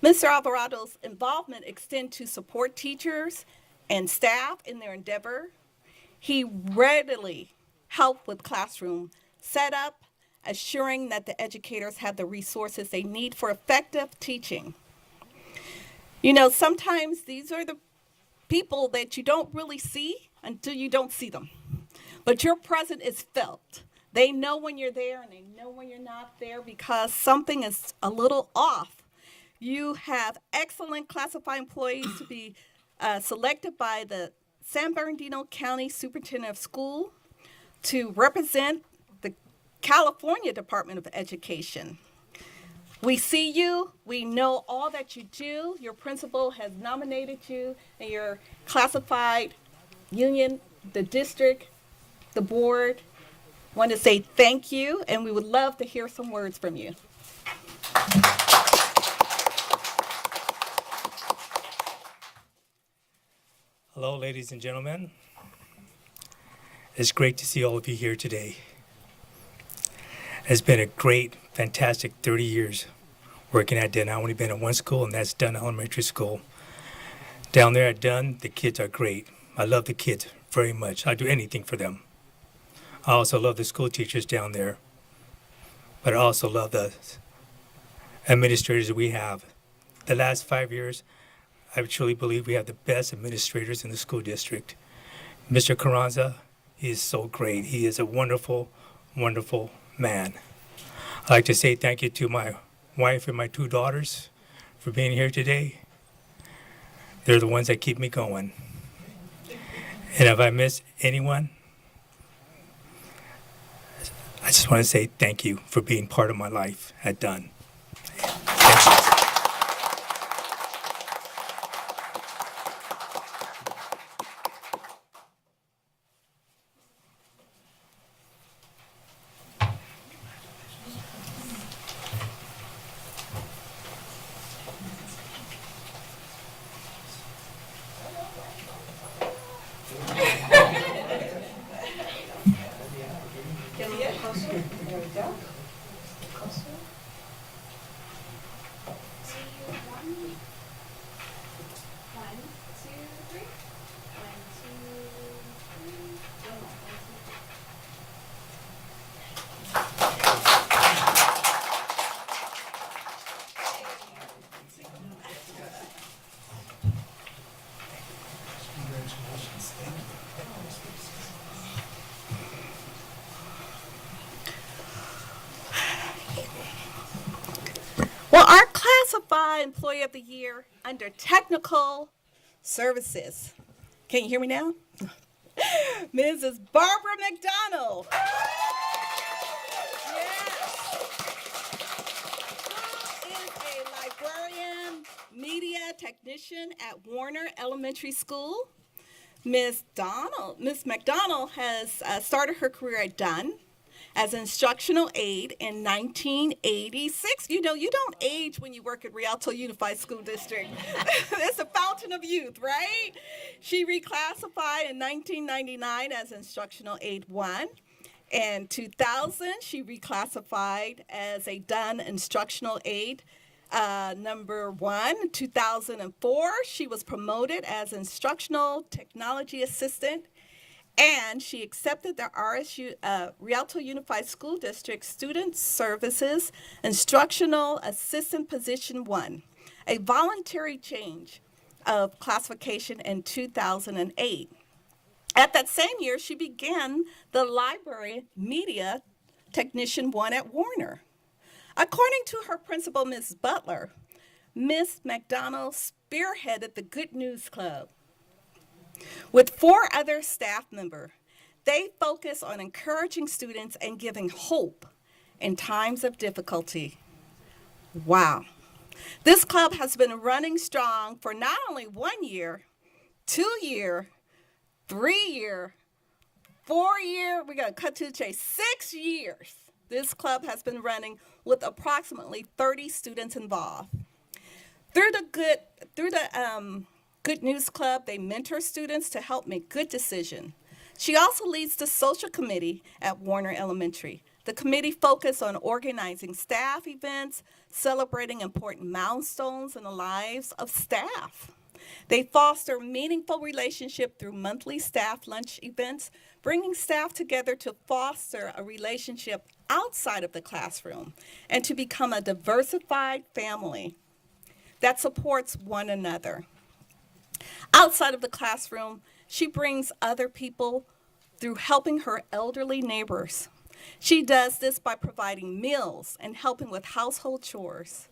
Mr. Alvarado's involvement extends to support teachers and staff in their endeavor. He readily helped with classroom setup, assuring that the educators have the resources they need for effective teaching. You know, sometimes these are the people that you don't really see until you don't see them. But your presence is felt. They know when you're there and they know when you're not there because something is a little off. You have excellent classified employees to be selected by the San Bernardino County Superintendent of School to represent the California Department of Education. We see you, we know all that you do. Your principal has nominated you, and your classified union, the district, the board want to say thank you, and we would love to hear some words from you. Hello, ladies and gentlemen. It's great to see all of you here today. It's been a great, fantastic 30 years working at Dunn. I've only been at one school, and that's Dunn Elementary School. Down there at Dunn, the kids are great. I love the kids very much. I'd do anything for them. I also love the school teachers down there, but I also love the administrators that we have. The last 5 years, I truly believe we have the best administrators in the school district. Mr. Carranza, he is so great. He is a wonderful, wonderful man. I'd like to say thank you to my wife and my 2 daughters for being here today. They're the ones that keep me going. And if I miss anyone, I just want to say thank you for being part of my life at Dunn. Thank you. 1, 2, 3. 1, 2, 3. One more. 1, 2, 3. Well, our classified employee of the year under technical services. Can you hear me now? Mrs. Barbara McDonald. Who is a librarian, media technician at Warner Elementary School. Miss McDonald has started her career at Dunn as an instructional aide in 1986. You know, you don't age when you work at Rialto Unified School District. It's a fountain of youth, right? She reclassified in 1999 as instructional aide 1. In 2000, she reclassified as a Dunn instructional aide number 1. 2004, she was promoted as instructional technology assistant, and she accepted the Rialto Unified School District Student Services Instructional Assistant Position 1, a voluntary change of classification in 2008. At that same year, she began the Library Media Technician 1 at Warner. According to her principal, Ms. Butler, Ms. McDonald spearheaded the Good News Club. With 4 other staff members, they focus on encouraging students and giving hope in times of difficulty. Wow. This club has been running strong for not only 1 year, 2 year, 3 year, 4 year, we're going to cut to the chase, 6 years. This club has been running with approximately 30 students involved. Through the Good News Club, they mentor students to help make good decisions. She also leads the social committee at Warner Elementary. The committee focuses on organizing staff events, celebrating important milestones in the lives of staff. They foster meaningful relationship through monthly staff lunch events, bringing staff together to foster a relationship outside of the classroom and to become a diversified family that supports one another. Outside of the classroom, she brings other people through helping her elderly neighbors. She does this by providing meals and helping with household chores.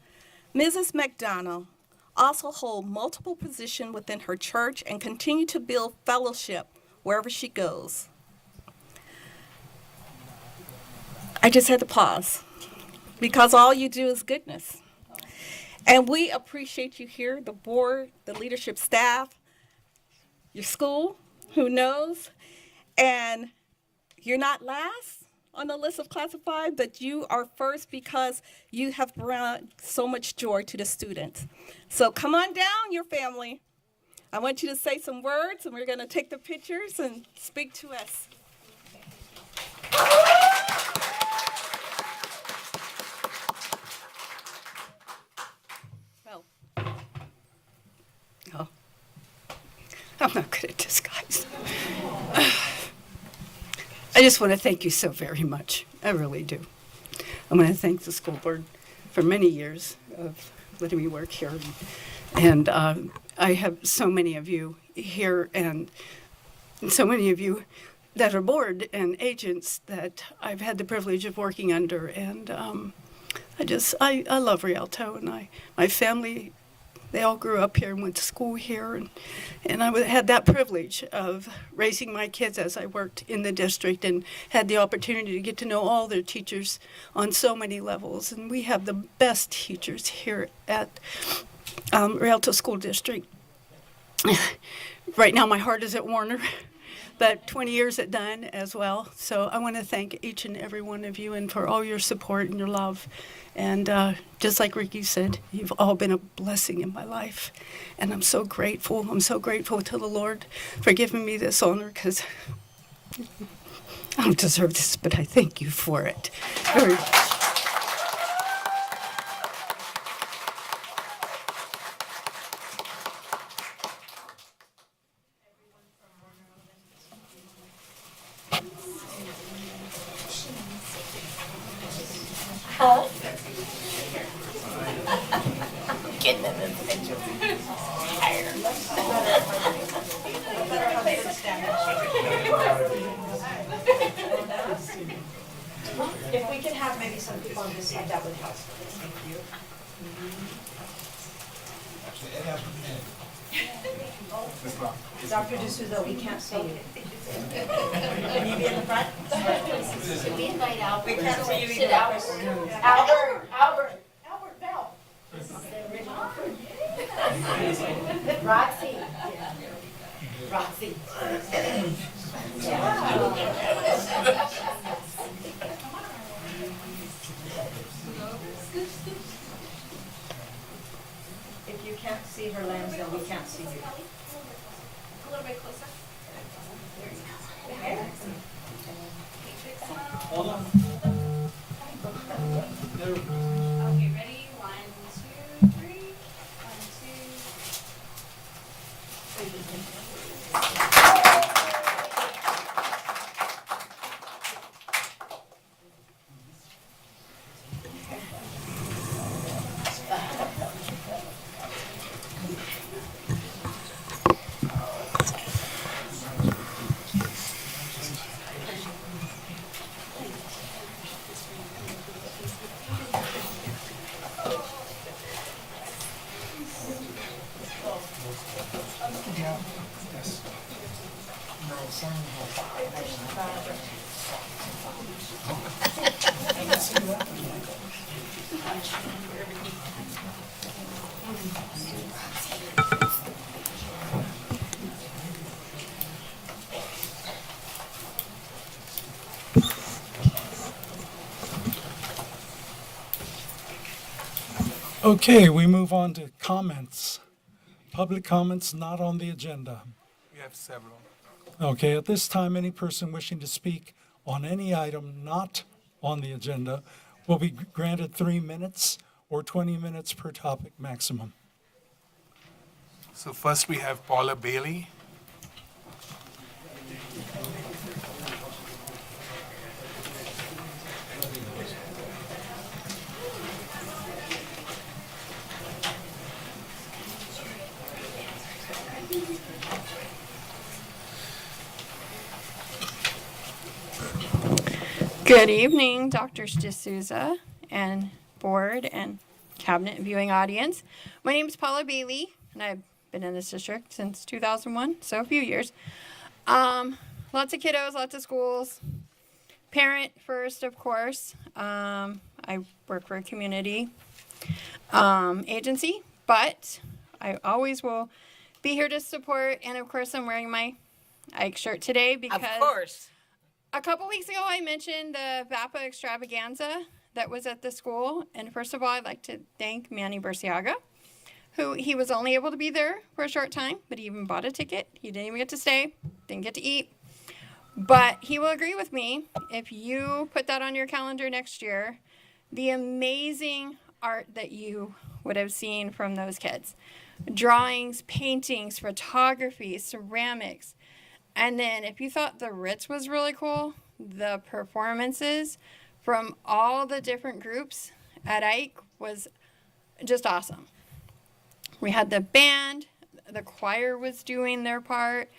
Mrs. McDonald also holds multiple positions within her church and continue to build fellowship wherever she goes. I just had to pause because all you do is goodness. And we appreciate you here, the board, the leadership staff, your school, who knows? And you're not last on the list of classified, but you are first because you have brought so much joy to the students. So come on down, your family. I want you to say some words, and we're going to take the pictures and speak to us. Well, oh, I'm not good at this, guys. I just want to thank you so very much. I really do. I want to thank the school board for many years of letting me work here. And I have so many of you here and so many of you that are board and agents that I've had the privilege of working under. And I love Rialto, and my family, they all grew up here and went to school here, and I had that privilege of raising my kids as I worked in the district and had the opportunity to get to know all their teachers on so many levels. And we have the best teachers here at Rialto School District. Right now my heart is at Warner, but 20 years at Dunn as well. So I want to thank each and every one of you and for all your support and your love. And just like Ricky said, you've all been a blessing in my life. And I'm so grateful. I'm so grateful to the Lord for giving me this honor, because I don't deserve this, but I thank you for it very much. Getting in this picture. If we could have maybe some people on this side, that would help. Thank you. Dr. D'Souza, we can't see you. Can you be in the front? Can we invite Albert? We can't see you Sit either. Albert. Albert. Albert Bell. Roxy. Roxy. If you can't see her lens, then we can't see you. A little bit closer. Hold on. Okay, ready? 1, 2, 3. 1, 2. Okay, we move on to comments. Public comments not on the agenda. We have several. Okay, at this time, any person wishing to speak on any item not on the agenda will be granted 3 minutes or 20 minutes per topic maximum. So first we have Paula Bailey. Good evening, Dr. D'Souza and board and cabinet viewing audience. My name is Paula Bailey, and I've been in this district since 2001, so a few years. Lots of kiddos, lots of schools. Parent first, of course. I work for a community agency, but I always will be here to support. And of course, I'm wearing my Ike shirt today because Of course. a couple weeks ago, I mentioned the VAPA extravaganza that was at the school. And first of all, I'd like to thank Manny Burciaga, who he was only able to be there for a short time, but he even bought a ticket. He didn't even get to stay, didn't get to eat. But he will agree with me if you put that on your calendar next year, the amazing art that you would have seen from those kids. Drawings, paintings, photography, ceramics. And then if you thought the Ritz was really cool, the performances from all the different groups at Ike was just awesome. We had the band, the choir was doing their part,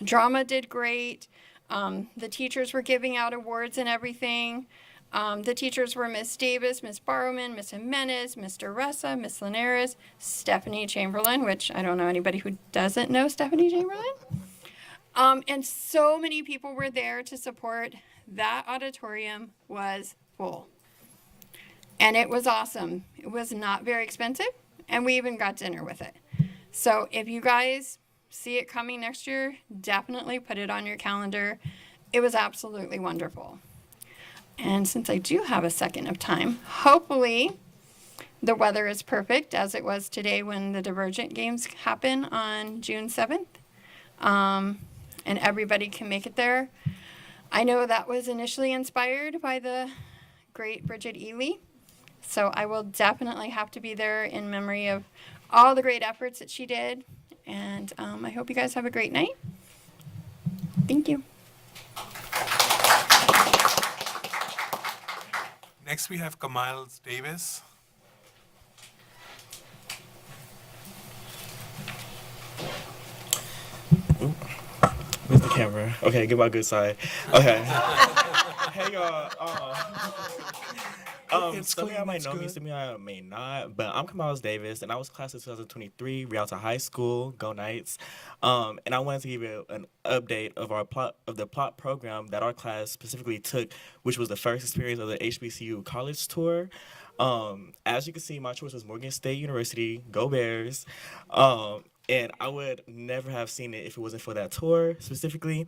drama did great, the teachers were giving out awards and everything. The teachers were Miss Davis, Miss Barrowman, Miss Jimenez, Mr. Ressa, Miss Linares, Stephanie Chamberlain, which I don't know anybody who doesn't know Stephanie Chamberlain. And so many people were there to support. That auditorium was full. And it was awesome. It was not very expensive, and we even got dinner with it. So if you guys see it coming next year, definitely put it on your calendar. It was absolutely wonderful. And since I do have a second of time, hopefully the weather is perfect as it was today when the Divergent games happen on June 7th. And everybody can make it there. I know that was initially inspired by the great Bridget Ely. So I will definitely have to be there in memory of all the great efforts that she did. And I hope you guys have a great night. Thank you. Next, we have Kamiles Davis. Where's the camera? Okay, get my good side. Okay. Hey y'all. It's Some of y'all clean, might it's know me, good. some of y'all may not, but I'm Kamiles Davis, and I was class of 2023, Rialto High School, Go Knights. And I wanted to give you an update of the plot program that our class specifically took, which was the first experience of the HBCU college tour. As you can see, my choice was Morgan State University, Go Bears. And I would never have seen it if it wasn't for that tour specifically.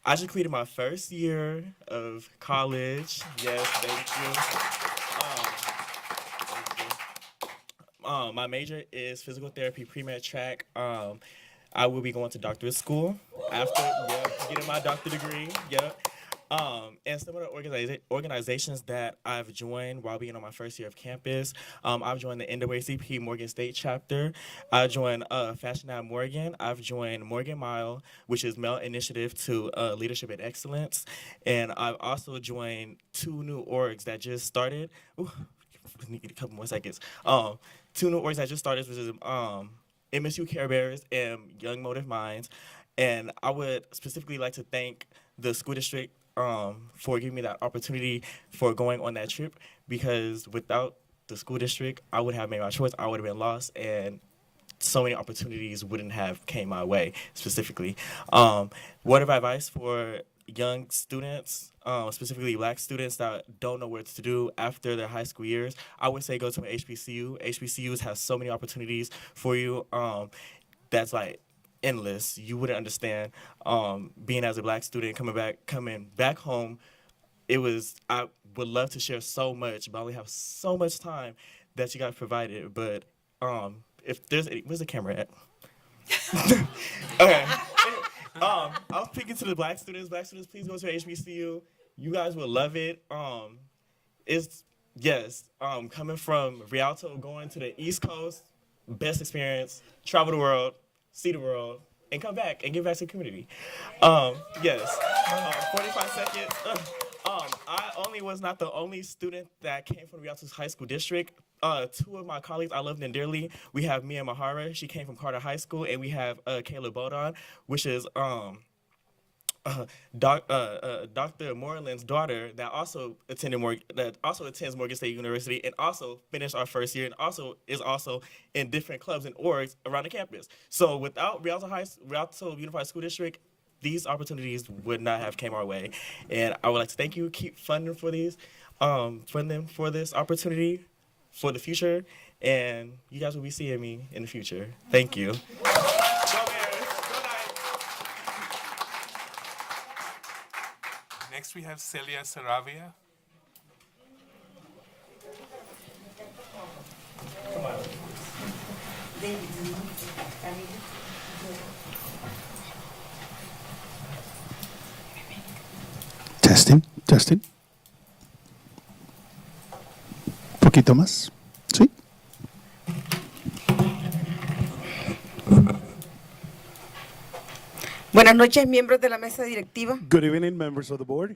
I just completed my first year of college. Yes, thank you. My major is physical therapy, pre-med track. I will be going to doctorate school after getting my doctorate degree. And some of the organizations that I've joined while being on my first year of campus, I've joined the NAACP Morgan State chapter. I joined Fashion at Morgan. I've joined Morgan Mile, which is Male Initiative to Leadership and Excellence. And I've also joined 2 new orgs that just started. Ooh, need a couple more seconds. 2 new orgs that just started, which is MSU Care Bears and Young Motive Minds. And I would specifically like to thank the school district for giving me that opportunity for going on that trip, because without the school district, I would have made my choice. I would have been lost, and so many opportunities wouldn't have came my way specifically. Word of advice for young students, specifically Black students that don't know what to do after their high school years, I would say go to an HBCU. HBCUs have so many opportunities for you. That's like endless. You wouldn't understand. Being as a Black student coming back home, I would love to share so much, but I only have so much time that you guys provided. But if there's where's the camera at? Okay. I was speaking to the Black students. Black students, please go to HBCU. You guys will love it. Coming from Rialto, going to the East Coast, best experience. Travel the world, see the world, and come back and give back to the community. 45 seconds. I was not the only student that came from Rialto's high school district. 2 of my colleagues, I love them dearly. We have Mia Mahara, she came from Carter High School, and we have Kayla Bodon, which is Dr. Moreland's daughter that also attends Morgan State University and also finished our first year and is also in different clubs and orgs around the campus. So without Rialto Unified School District, these opportunities would not have came our way. And I would like to thank you. Keep funding for these, funding for this opportunity for the future. And you guys will be seeing me in the future. Thank you. Next, we have Celia Saravia. Testing. Poquito más. Sí. Buenas noches, miembros de la mesa directiva. Good evening, members of the board.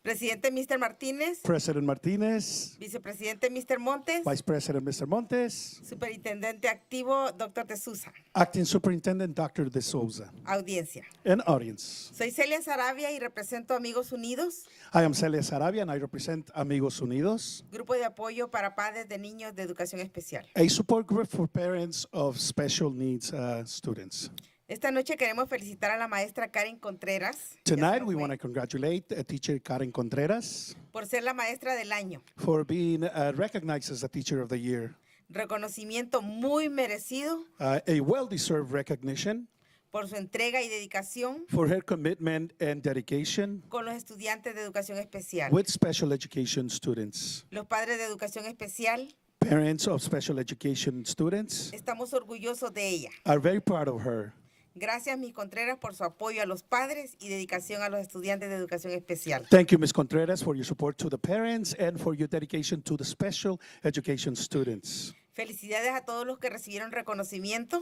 Presidente Mr. Martínez. President Martinez. Vicepresidente Mr. Montes. Vice President Mr. Montes. Superintendente activo Dr. De Souza. Acting Superintendent Dr. De Souza. Audiencia. And audience. Soy Celia Saravia y represento a Amigos Unidos, I am Celia Saravia and I represent Amigos Unidos, grupo de apoyo para padres de niños de educación especial. a support group for parents of special needs students. Esta noche queremos felicitar a la maestra Karen Contreras Tonight, we want to congratulate teacher Karen Contreras por ser la maestra del año. for being recognized as a Teacher of the Year. Reconocimiento muy merecido A well-deserved recognition por su entrega y dedicación for her commitment and dedication con los estudiantes de educación especial. with special education students. Los padres de educación especial, Parents of special education students estamos orgullosos de ella. are very proud of her. Gracias, Ms. Contreras, por su apoyo a los padres y dedicación a los estudiantes de educación especial. Thank you, Ms. Contreras, for your support to the parents and for your dedication to the special education students. Felicidades a todos los que recibieron reconocimiento.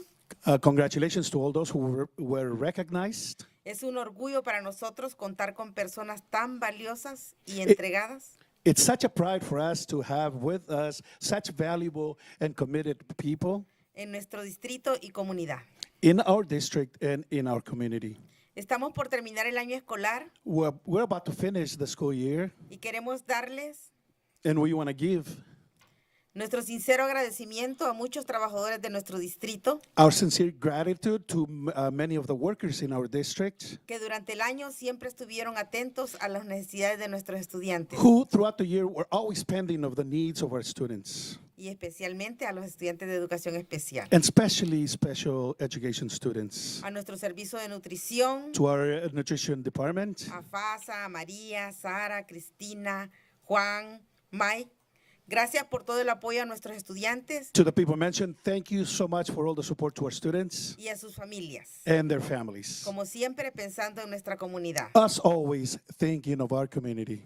Congratulations to all those who were recognized. Es un orgullo para nosotros contar con personas tan valiosas y entregadas. It's such a pride for us to have with us such valuable and committed people en nuestro distrito y comunidad. in our district and in our community. Estamos por terminar el año escolar We're about to finish the school year, y queremos darles and we want to give nuestro sincero agradecimiento a muchos trabajadores de nuestro distrito our sincere gratitude to many of the workers in our district que durante el año siempre estuvieron atentos a las necesidades de nuestros estudiantes who throughout the year were always pending of the needs of our students, y especialmente a los estudiantes de educación especial. and especially special education students. A nuestro servicio de nutrición, To our nutrition department, a Fasa, a María, Sara, Cristina, Juan, Mike. Gracias por todo el apoyo a nuestros estudiantes to the people mentioned, thank you so much for all the support to our students y a sus familias. and their families. Como siempre, pensando en nuestra comunidad. Us always thinking of our community.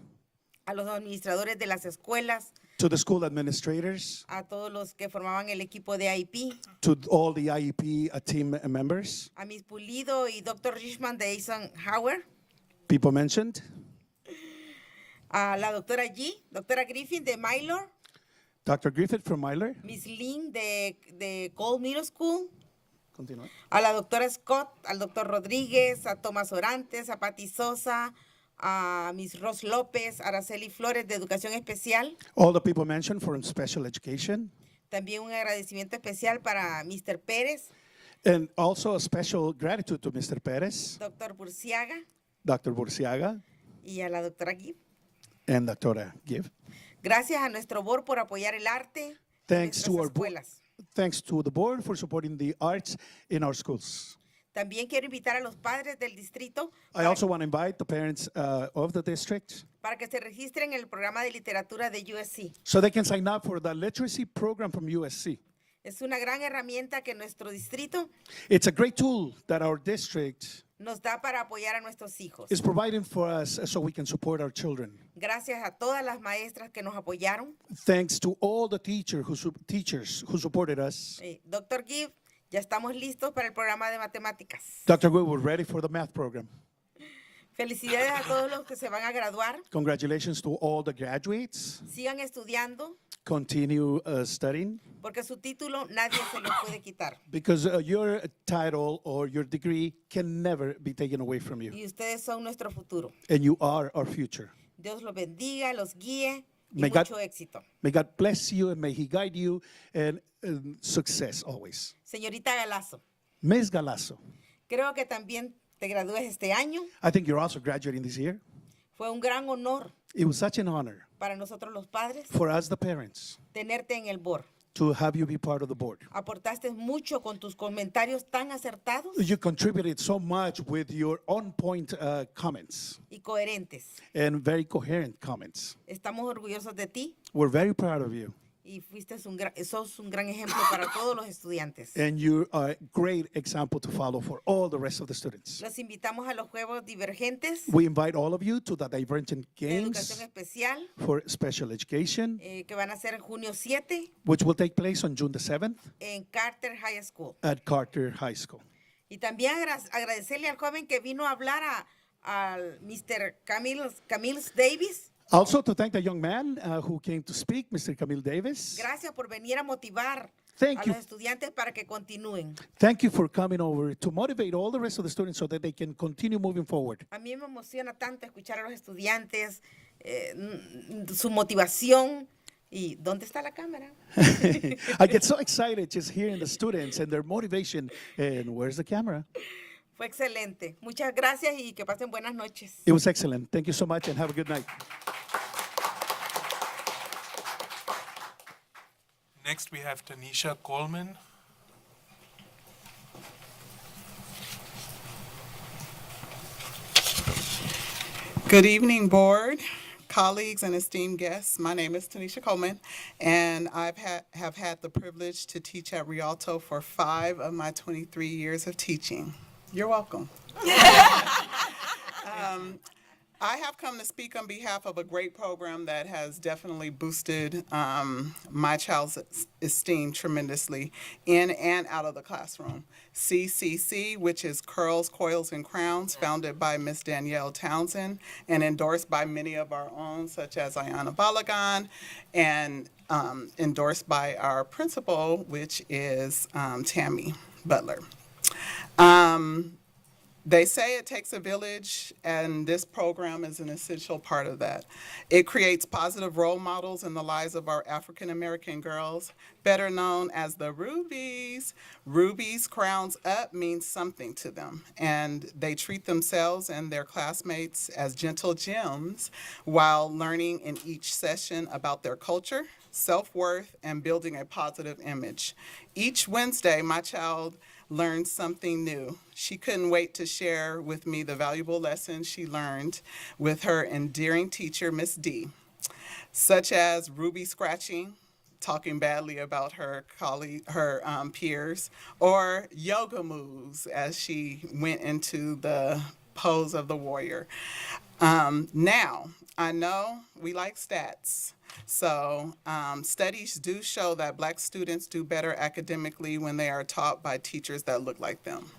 A los administradores de las escuelas, To the school administrators, a todos los que formaban el equipo de IEP, to all the IEP team members, a Miss Pulido y Dr. Richman de Eisenhower, people mentioned, a la doctora G, doctora Griffin de Mylor, Dr. Griffith from Myler. Miss Lynn de Gold Middle School, Continúa. a la doctora Scott, al doctor Rodríguez, a Tomás Orantes, a Patti Sosa, a Miss Ros López, a Araceli Flores de Educación Especial. All the people mentioned from special education. También un agradecimiento especial para Mr. Pérez, And also a special gratitude to Mr. Perez, doctor Burciaga Dr. Burciaga, y a la doctora Gibb. and Dr. Give. Gracias a nuestro board por apoyar el arte en Thanks to nuestras our board. escuelas. Thanks to the board for supporting the arts in our schools. También quiero invitar a los padres del distrito I also want to invite the parents of the district para que se registren en el programa de literatura de USC. so they can sign up for the literacy program from USC. Es una gran herramienta que nuestro distrito It's a great tool that our district nos da para apoyar a nuestros hijos. is providing for us so we can support our children. Gracias a todas las maestras que nos apoyaron. Thanks to all the teachers who supported us. Doctor Gibb, ya estamos listos para el programa de matemáticas. Dr. Wu, we're ready for the math program. Felicidades a todos los que se van a graduar. Congratulations to all the graduates. Sigan estudiando Continue studying porque su título nadie se lo puede quitar. because your title or your degree can never be taken away from you. Y ustedes son nuestro futuro. And you are our future. Dios los bendiga, los guíe y May God- mucho éxito. May God bless you and may He guide you and success always. Señorita Galazo, Ms. Galasso, creo que también te gradúes este año. I think you're also graduating this year. Fue un gran honor It was such an honor para nosotros los padres for us, the parents, tenerte en el board. to have you be part of the board. Aportaste mucho con tus comentarios tan acertados You contributed so much with your on-point comments y coherentes. and very coherent comments. Estamos orgullosos de ti We're very proud of you. y sos un gran ejemplo para todos los estudiantes. And you are a great example to follow for all the rest of the students. Los invitamos a los Juegos Divergentes We invite all of you to the Divergent de Educación Games Especial for Special Education, que van a ser en junio 7 which will take place on June the 7th en Carter High School. at Carter High School. Y también agradecerle al joven que vino a hablar al Mr. Camille Davis. Also to thank the young man who came to speak, Mr. Camille Davis. Gracias por venir a motivar Thank a you. los estudiantes para que continúen. Thank you for coming over to motivate all the rest of the students so that they can continue moving forward. A mí me emociona tanto escuchar a los estudiantes, su motivación. ¿Y dónde está la cámara? I get so excited just hearing the students and their motivation. And where's the camera? Fue excelente. Muchas gracias y que pasen buenas noches. It was excellent. Thank you so much and have a good night. Next, we have Tanisha Coleman. Good evening, board, colleagues, and esteemed guests. My name is Tanisha Coleman, and have had the privilege to teach at Rialto for 5 of my 23 years of teaching. You're welcome. I have come to speak on behalf of a great program that has definitely boosted my child's esteem tremendously in and out of the classroom. CCC, which is Curls, Coils, and Crowns, founded by Miss Danielle Townsend and endorsed by many of our own, such as Ayana Balagan, and endorsed by our principal, which is Tammy Butler. They say it takes a village, and this program is an essential part of that. It creates positive role models in the lives of our African American girls, better known as the Rubies. Rubies crowns up means something to them, and they treat themselves and their classmates as gentle gems while learning in each session about their culture, self-worth, and building a positive image. Each Wednesday, my child learned something new. She couldn't wait to share with me the valuable lessons she learned with her endearing teacher, Miss D, such as Ruby scratching, talking badly about her peers, or yoga moves as she went into the pose of the warrior. Now, I know we like stats. So studies do show that Black students do better academically when they are taught by teachers that look like them.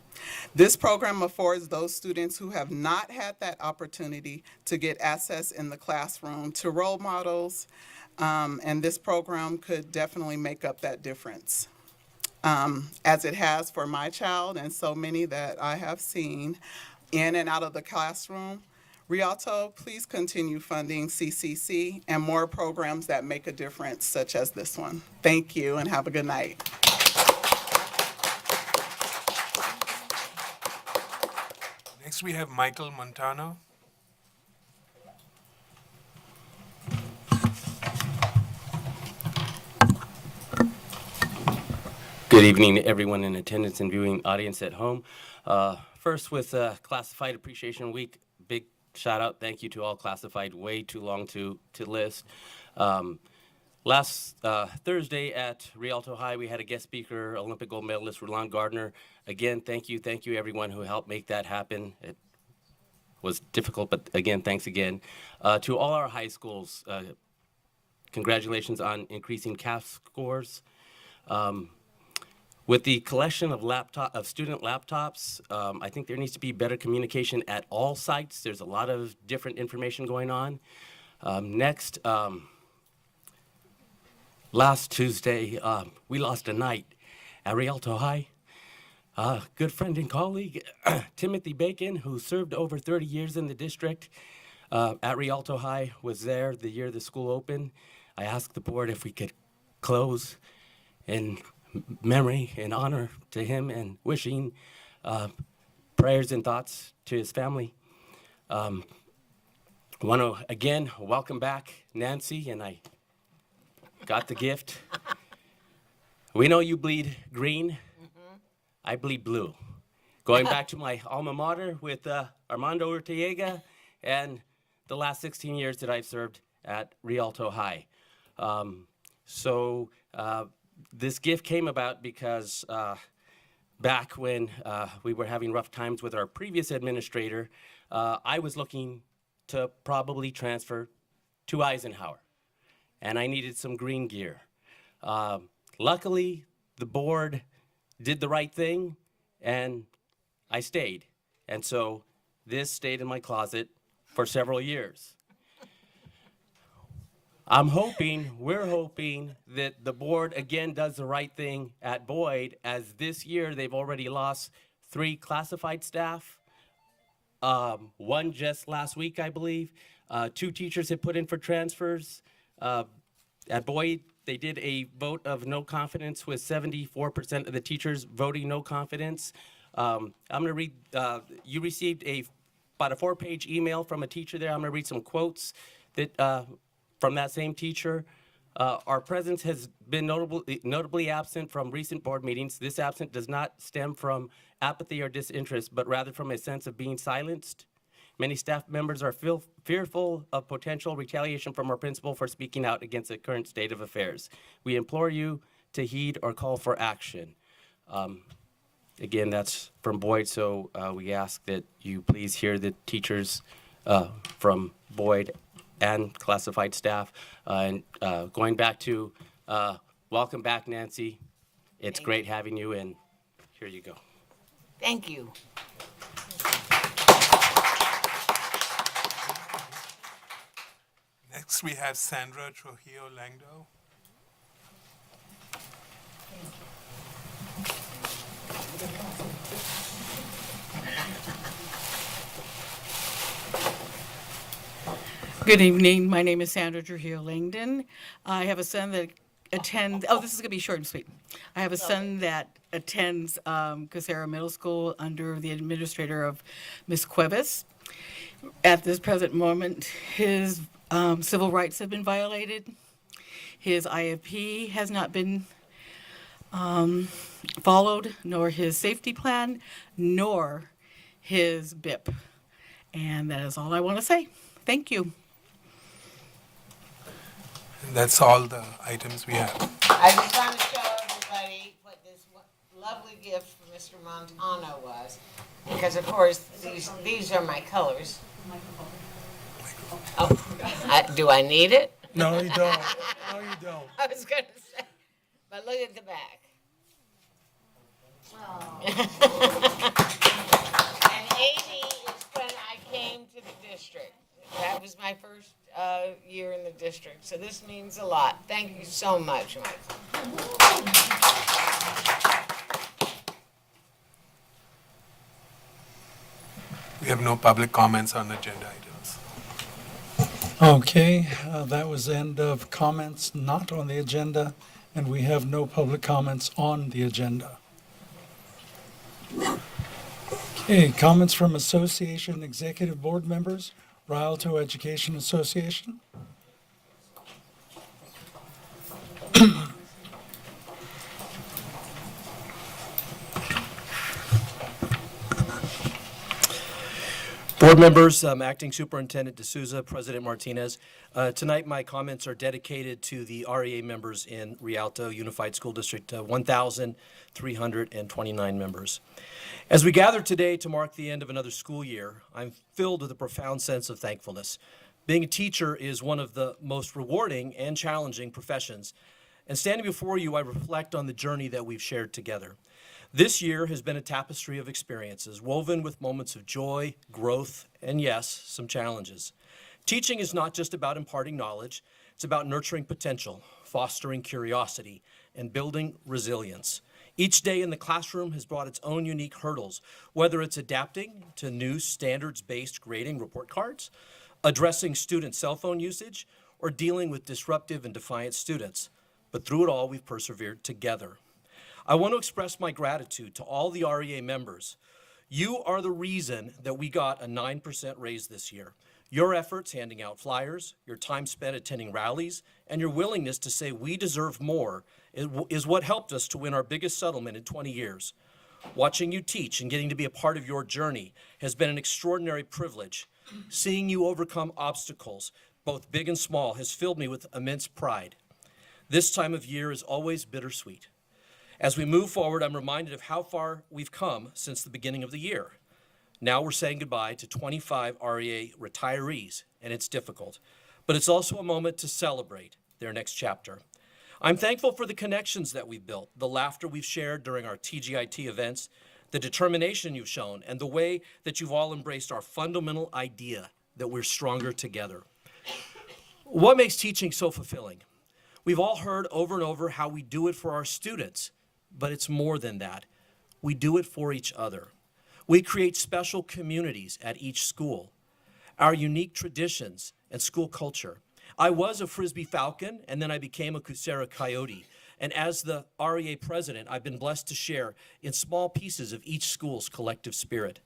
This program affords those students who have not had that opportunity to get access in the classroom to role models, and this program could definitely make up that difference. As it has for my child and so many that I have seen in and out of the classroom. Rialto, please continue funding CCC and more programs that make a difference, such as this one. Thank you and have a good night. Next, we have Michael Montano. Good evening, everyone in attendance and viewing audience at home. First, with Classified Appreciation Week, big shout out, thank you to all classified, way too long to list. Last Thursday at Rialto High, we had a guest speaker, Olympic gold medalist Roland Gardner. Again, thank you everyone who helped make that happen. It was difficult, but again, thanks again. To all our high schools, congratulations on increasing CAF scores. With the collection of student laptops, I think there needs to be better communication at all sites. There's a lot of different information going on. Next, last Tuesday, we lost a knight at Rialto High. Good friend and colleague, Timothy Bacon, who served over 30 years in the district at Rialto High, was there the year the school opened. I asked the board if we could close in memory and honor to him and wishing prayers and thoughts to his family. Want to again welcome back Nancy, and I got the gift. We know you bleed green. I bleed blue. Going back to my alma mater with Armando Urtiega and the last 16 years that I've served at Rialto High. This gift came about because back when we were having rough times with our previous administrator, I was looking to probably transfer to Eisenhower, and I needed some green gear. Luckily, the board did the right thing, and I stayed. And so this stayed in my closet for several years. We're hoping that the board again does the right thing at Boyd, as this year they've already lost 3 classified staff. One just last week, I believe. 2 teachers have put in for transfers. At Boyd, they did a vote of no confidence with 74% of the teachers voting no confidence. I'm gonna read, you received about a 4-page email from a teacher there. I'm gonna read some quotes that, from that same teacher. Our presence has been notably absent from recent board meetings. This absence does not stem from apathy or disinterest, but rather from a sense of being silenced. Many staff members are fearful of potential retaliation from our principal for speaking out against the current state of affairs. We implore you to heed or call for action. Again, that's from Boyd, so we ask that you please hear the teachers' from Boyd and classified staff. And going back to, welcome back, Nancy. It's great having you, and here you go. Thank you. Next, we have Sandra Trujillo Langdo. Good evening. My name is Sandra Trujillo Langdon. I have a son that attends, this is going to be short and sweet. I have a son that attends Casera Middle School under the administrator of Ms. Cuevas. At this present moment, his civil rights have been violated. His IFP has not been followed, nor his safety plan, nor his BIP. And that is all I want to say. Thank you. And that's all the items we have. I just want to show everybody what this lovely gift from Mr. Montano was, because of course these are my colors. Oh, do I need it? No, you don't. No, you don't. I was going to say, but look at the back. And 80 is when I came to the district. That was my first year in the district, so this means a lot. Thank you so much, Michael. We have no public comments on agenda items. Okay, that was the end of comments not on the agenda, and we have no public comments on the agenda. Okay, comments from association executive board members, Rialto Education Association. Board members, Acting Superintendent D'Souza, President Martinez. Tonight, my comments are dedicated to the REA members in Rialto Unified School District, 1,329 members. As we gather today to mark the end of another school year, I'm filled with a profound sense of thankfulness. Being a teacher is one of the most rewarding and challenging professions. And standing before you, I reflect on the journey that we've shared together. This year has been a tapestry of experiences, woven with moments of joy, growth, and yes, some challenges. Teaching is not just about imparting knowledge, it's about nurturing potential, fostering curiosity, and building resilience. Each day in the classroom has brought its own unique hurdles, whether it's adapting to new standards-based grading report cards, addressing student cell phone usage, or dealing with disruptive and defiant students. But through it all, we've persevered together. I want to express my gratitude to all the REA members. You are the reason that we got a 9% raise this year. Your efforts handing out flyers, your time spent attending rallies, and your willingness to say we deserve more is what helped us to win our biggest settlement in 20 years. Watching you teach and getting to be a part of your journey has been an extraordinary privilege. Seeing you overcome obstacles, both big and small, has filled me with immense pride. This time of year is always bittersweet. As we move forward, I'm reminded of how far we've come since the beginning of the year. Now we're saying goodbye to 25 REA retirees, and it's difficult. But it's also a moment to celebrate their next chapter. I'm thankful for the connections that we've built, the laughter we've shared during our TGIT events, the determination you've shown, and the way that you've all embraced our fundamental idea that we're stronger together. What makes teaching so fulfilling? We've all heard over and over how we do it for our students. But it's more than that. We do it for each other. We create special communities at each school. Our unique traditions and school culture. I was a Frisbee Falcon, and then I became a Coursera Coyote. And as the REA president, I've been blessed to share in small pieces of each school's collective spirit.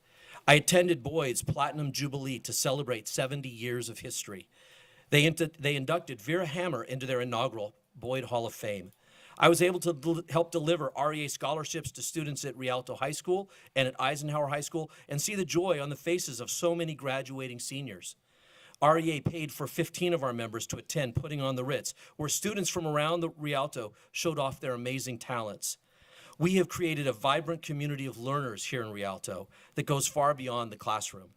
I attended Boyd's Platinum Jubilee to celebrate 70 years of history. They inducted Vera Hammer into their inaugural Boyd Hall of Fame. I was able to help deliver REA scholarships to students at Rialto High School and at Eisenhower High School and see the joy on the faces of so many graduating seniors. REA paid for 15 of our members to attend Putting on the Ritz, where students from around the Rialto showed off their amazing talents. We have created a vibrant community of learners here in Rialto that goes far beyond the classroom.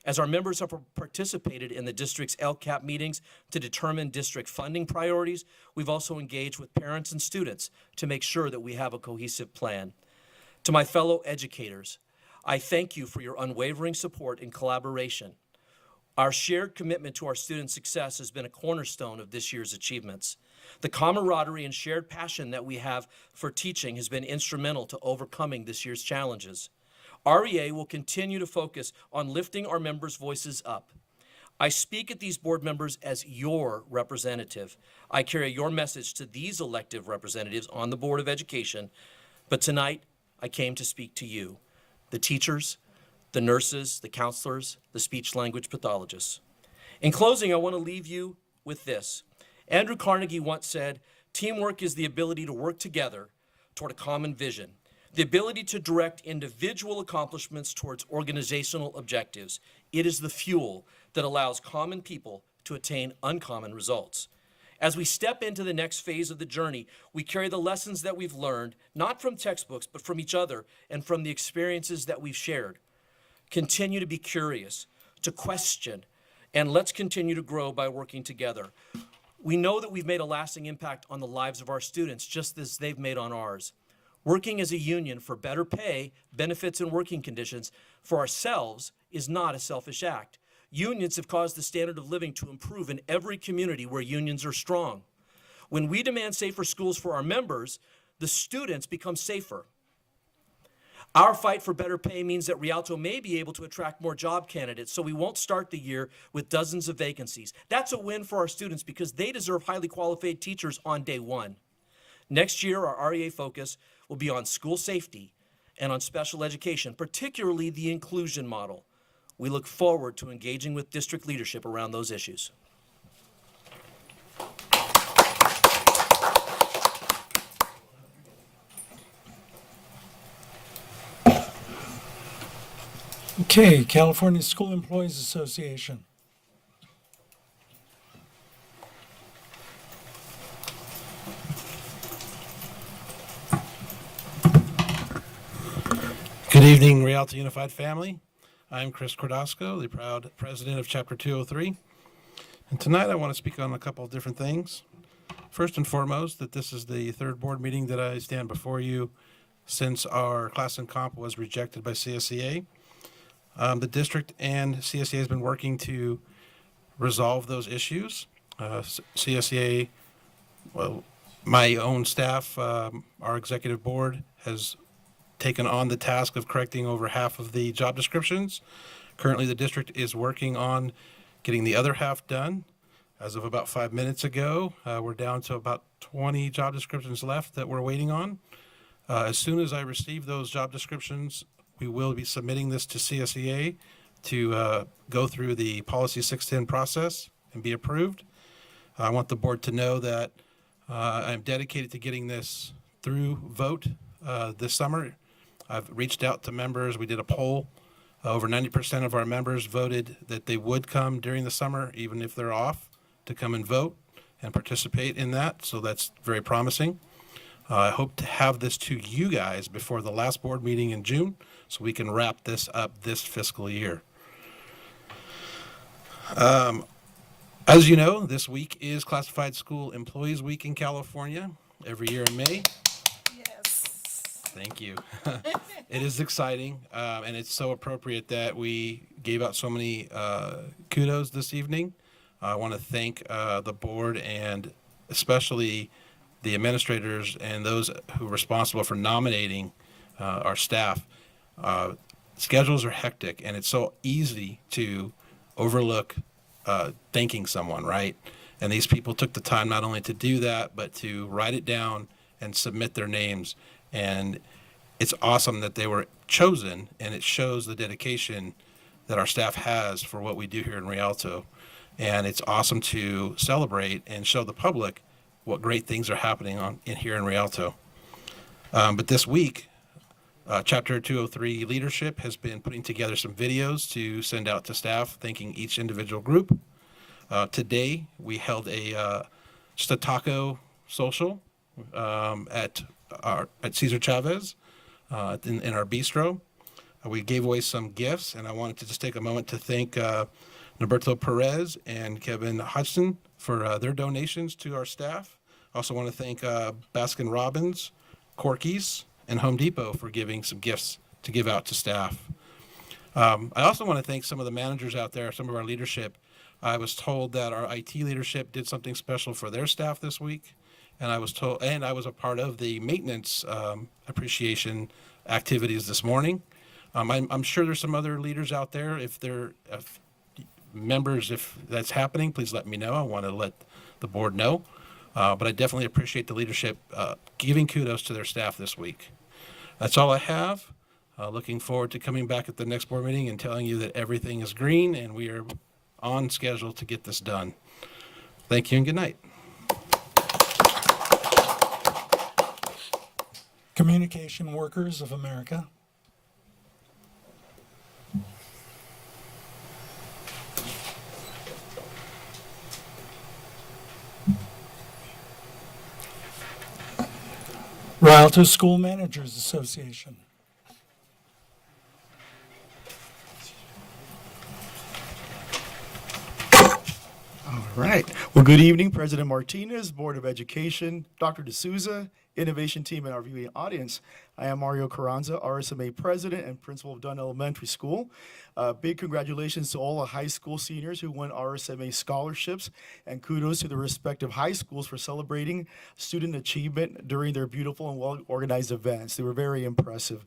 As our members have participated in the district's LCAP meetings to determine district funding priorities, we've also engaged with parents and students to make sure that we have a cohesive plan. To my fellow educators, I thank you for your unwavering support and collaboration. Our shared commitment to our students' success has been a cornerstone of this year's achievements. The camaraderie and shared passion that we have for teaching has been instrumental to overcoming this year's challenges. REA will continue to focus on lifting our members' voices up. I speak at these board members as your representative. I carry your message to these elective representatives on the Board of Education, but tonight I came to speak to you, the teachers, the nurses, the counselors, the speech-language pathologists. In closing, I want to leave you with this. Andrew Carnegie once said, "Teamwork is the ability to work together toward a common vision, the ability to direct individual accomplishments towards organizational objectives. It is the fuel that allows common people to attain uncommon results." As we step into the next phase of the journey, we carry the lessons that we've learned, not from textbooks, but from each other and from the experiences that we've shared. Continue to be curious, to question, and let's continue to grow by working together. We know that we've made a lasting impact on the lives of our students, just as they've made on ours. Working as a union for better pay, benefits, and working conditions for ourselves is not a selfish act. Unions have caused the standard of living to improve in every community where unions are strong. When we demand safer schools for our members, the students become safer. Our fight for better pay means that Rialto may be able to attract more job candidates, so we won't start the year with dozens of vacancies. That's a win for our students because they deserve highly qualified teachers on day one. Next year, our REA focus will be on school safety and on special education, particularly the inclusion model. We look forward to engaging with district leadership around those issues. Okay, California School Employees Association. Good evening, Rialto Unified family. I'm Chris Cordasco, the proud president of Chapter 203. And tonight I want to speak on a couple of different things. First and foremost, that this is the third board meeting that I stand before you since our class and comp was rejected by CSEA. The district and CSEA has been working to resolve those issues. CSEA, well, my own staff, our executive board has taken on the task of correcting over half of the job descriptions. Currently, the district is working on getting the other half done. As of about 5 minutes ago, we're down to about 20 job descriptions left that we're waiting on. As soon as I receive those job descriptions, we will be submitting this to CSEA to go through the Policy 610 process and be approved. I want the board to know that I'm dedicated to getting this through vote this summer. I've reached out to members. We did a poll. Over 90% of our members voted that they would come during the summer, even if they're off, to come and vote and participate in that. So that's very promising. I hope to have this to you guys before the last board meeting in June so we can wrap this up this fiscal year. As you know, this week is Classified School Employees Week in California, every year in May. Thank you. It is exciting, and it's so appropriate that we gave out so many kudos this evening. I want to thank the board and especially the administrators and those who are responsible for nominating our staff. Schedules are hectic, and it's so easy to overlook thanking someone, right? And these people took the time not only to do that, but to write it down and submit their names. And it's awesome that they were chosen, and it shows the dedication that our staff has for what we do here in Rialto. And it's awesome to celebrate and show the public what great things are happening here in Rialto. But this week, Chapter 203 leadership has been putting together some videos to send out to staff, thanking each individual group. Today, we held just a taco social at Cesar Chavez in our bistro. We gave away some gifts, and I wanted to just take a moment to thank Norberto Perez and Kevin Hodgson for their donations to our staff. I also want to thank Baskin Robbins, Corky's, and Home Depot for giving some gifts to give out to staff. I also want to thank some of the managers out there, some of our leadership. I was told that our IT leadership did something special for their staff this week, and I was a part of the maintenance appreciation activities this morning. I'm sure there's some other leaders out there. If that's happening, please let me know. I want to let the board know. But I definitely appreciate the leadership giving kudos to their staff this week. That's all I have. Looking forward to coming back at the next board meeting and telling you that everything is green and we are on schedule to get this done. Thank you and good night. Communication Workers of America. Rialto School Managers Association. All right. Well, good evening, President Martinez, Board of Education, Dr. D'Souza, Innovation Team, and our viewing audience. I am Mario Carranza, RSMA President and Principal of Dunn Elementary School. Big congratulations to all the high school seniors who won RSMA scholarships, and kudos to the respective high schools for celebrating student achievement during their beautiful and well-organized events. They were very impressive.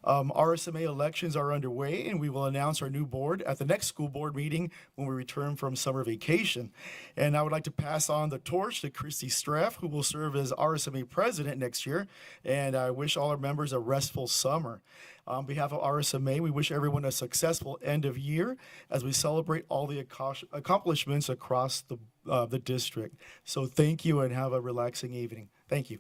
RSMA elections are underway, and we will announce our new board at the next school board meeting when we return from summer vacation. And I would like to pass on the torch to Christy Straff, who will serve as RSMA president next year. And I wish all our members a restful summer. On behalf of RSMA, we wish everyone a successful end of year as we celebrate all the accomplishments across the district. So thank you and have a relaxing evening. Thank you.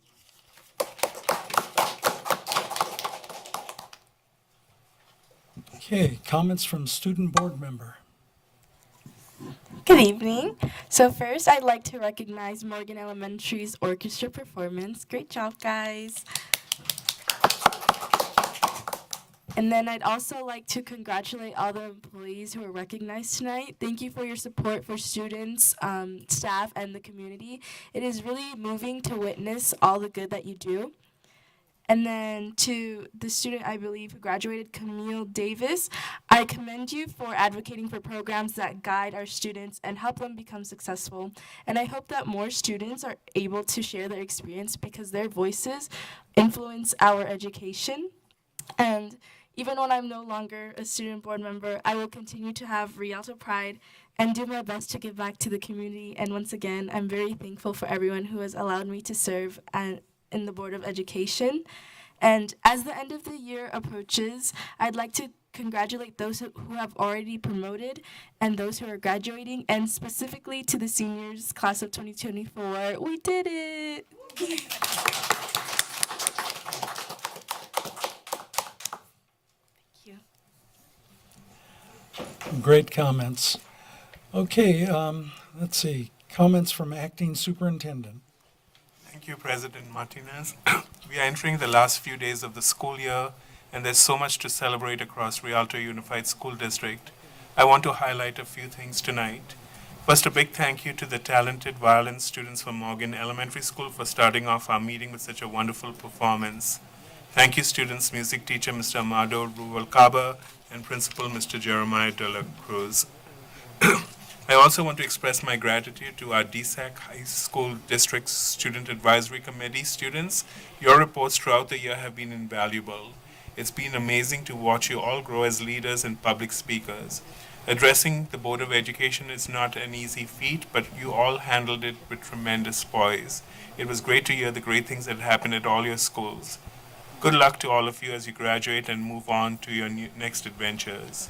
Okay, comments from student board member. Good evening. So first, I'd like to recognize Morgan Elementary's orchestra performance. Great job, guys. And then I'd also like to congratulate all the employees who were recognized tonight. Thank you for your support for students, staff, and the community. It is really moving to witness all the good that you do. And then to the student, I believe, who graduated, Camille Davis, I commend you for advocating for programs that guide our students and help them become successful. And I hope that more students are able to share their experience because their voices influence our education. And even when I'm no longer a student board member, I will continue to have Rialto pride and do my best to give back to the community. And once again, I'm very thankful for everyone who has allowed me to serve in the Board of Education. And as the end of the year approaches, I'd like to congratulate those who have already promoted and those who are graduating, and specifically to the seniors class of 2024. We did it! Thank you. Great comments. Okay, let's see. Comments from acting superintendent. Thank you, President Martinez. We are entering the last few days of the school year, and there's so much to celebrate across Rialto Unified School District. I want to highlight a few things tonight. First, a big thank you to the talented violin students from Morgan Elementary School for starting off our meeting with such a wonderful performance. Thank you, students, music teacher Mr. Amado Rubalcaba and Principal Mr. Jeremiah de la Cruz. I also want to express my gratitude to our DSAC High School District's Student Advisory Committee students. Your reports throughout the year have been invaluable. It's been amazing to watch you all grow as leaders and public speakers. Addressing the Board of Education is not an easy feat, but you all handled it with tremendous poise. It was great to hear the great things that happened at all your schools. Good luck to all of you as you graduate and move on to your next adventures.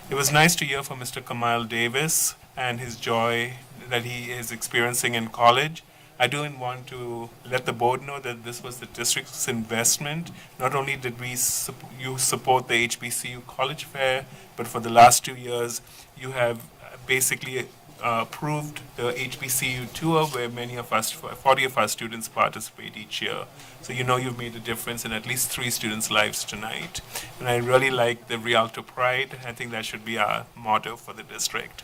It was nice to hear from Mr. Kamal Davis and his joy that he is experiencing in college. I do want to let the board know that this was the district's investment. Not only did you support the HBCU College Fair, but for the last 2 years, you have basically approved the HBCU tour where many of us, 40 of our students participate each year. So you know you've made a difference in at least 3 students' lives tonight. And I really like the Rialto Pride. I think that should be our motto for the district.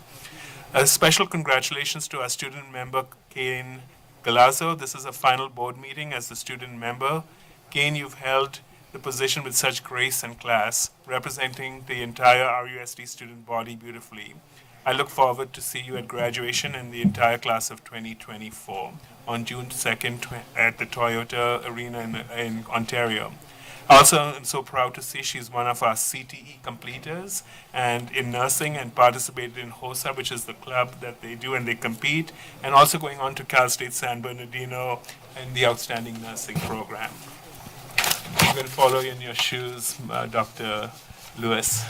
A special congratulations to our student member, Kane Galazzo. This is a final board meeting as the student member. Kane, you've held the position with such grace and class, representing the entire RUSD student body beautifully. I look forward to see you at graduation and the entire class of 2024 on June 2nd at the Toyota Arena in Ontario. Also, I'm so proud to see she's one of our CTE completers and in nursing and participated in HOSA, which is the club that they do and they compete, and also going on to Cal State San Bernardino in the outstanding nursing program. You can follow in your shoes, Dr. Lewis.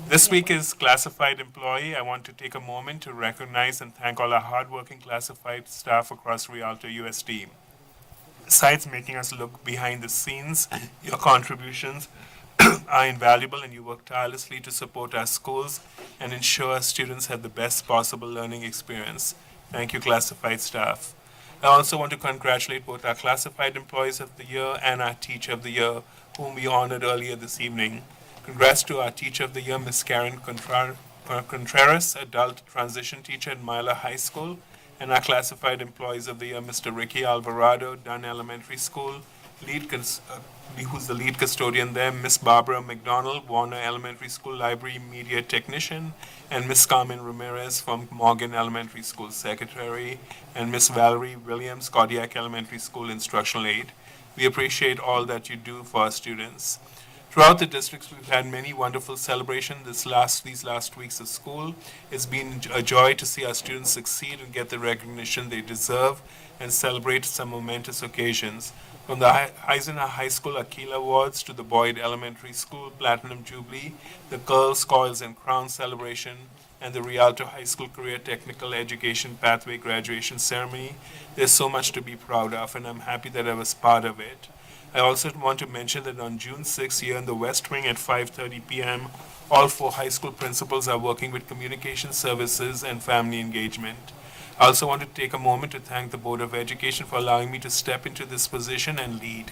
This week is Classified Employee. I want to take a moment to recognize and thank all our hardworking classified staff across Rialto USD. Besides making us look behind the scenes, your contributions are invaluable and you work tirelessly to support our schools and ensure our students have the best possible learning experience. Thank you, classified staff. I also want to congratulate both our Classified Employees of the Year and our Teacher of the Year, whom we honored earlier this evening. Congrats to our Teacher of the Year, Ms. Karen Contreras, Adult Transition Teacher at Myla High School, and our Classified Employees of the Year, Mr. Ricky Alvarado, Dunn Elementary School, who's the lead custodian there, Miss Barbara McDonald, Warner Elementary School Library Media Technician, and Miss Carmen Ramirez from Morgan Elementary School Secretary, and Miss Valerie Williams, Kodiak Elementary School Instructional Aide. We appreciate all that you do for our students. Throughout the districts, we've had many wonderful celebrations these last weeks of school. It's been a joy to see our students succeed and get the recognition they deserve and celebrate some momentous occasions. From the Eisner High School Aquila Awards to the Boyd Elementary School Platinum Jubilee, the Girls, Coils, and Crowns celebration, and the Rialto High School Career Technical Education Pathway Graduation Ceremony, there's so much to be proud of, and I'm happy that I was part of it. I also want to mention that on June 6th, here in the West Wing at 5:30 p.m., all 4 high school principals are working with communication services and family engagement. I also want to take a moment to thank the Board of Education for allowing me to step into this position and lead.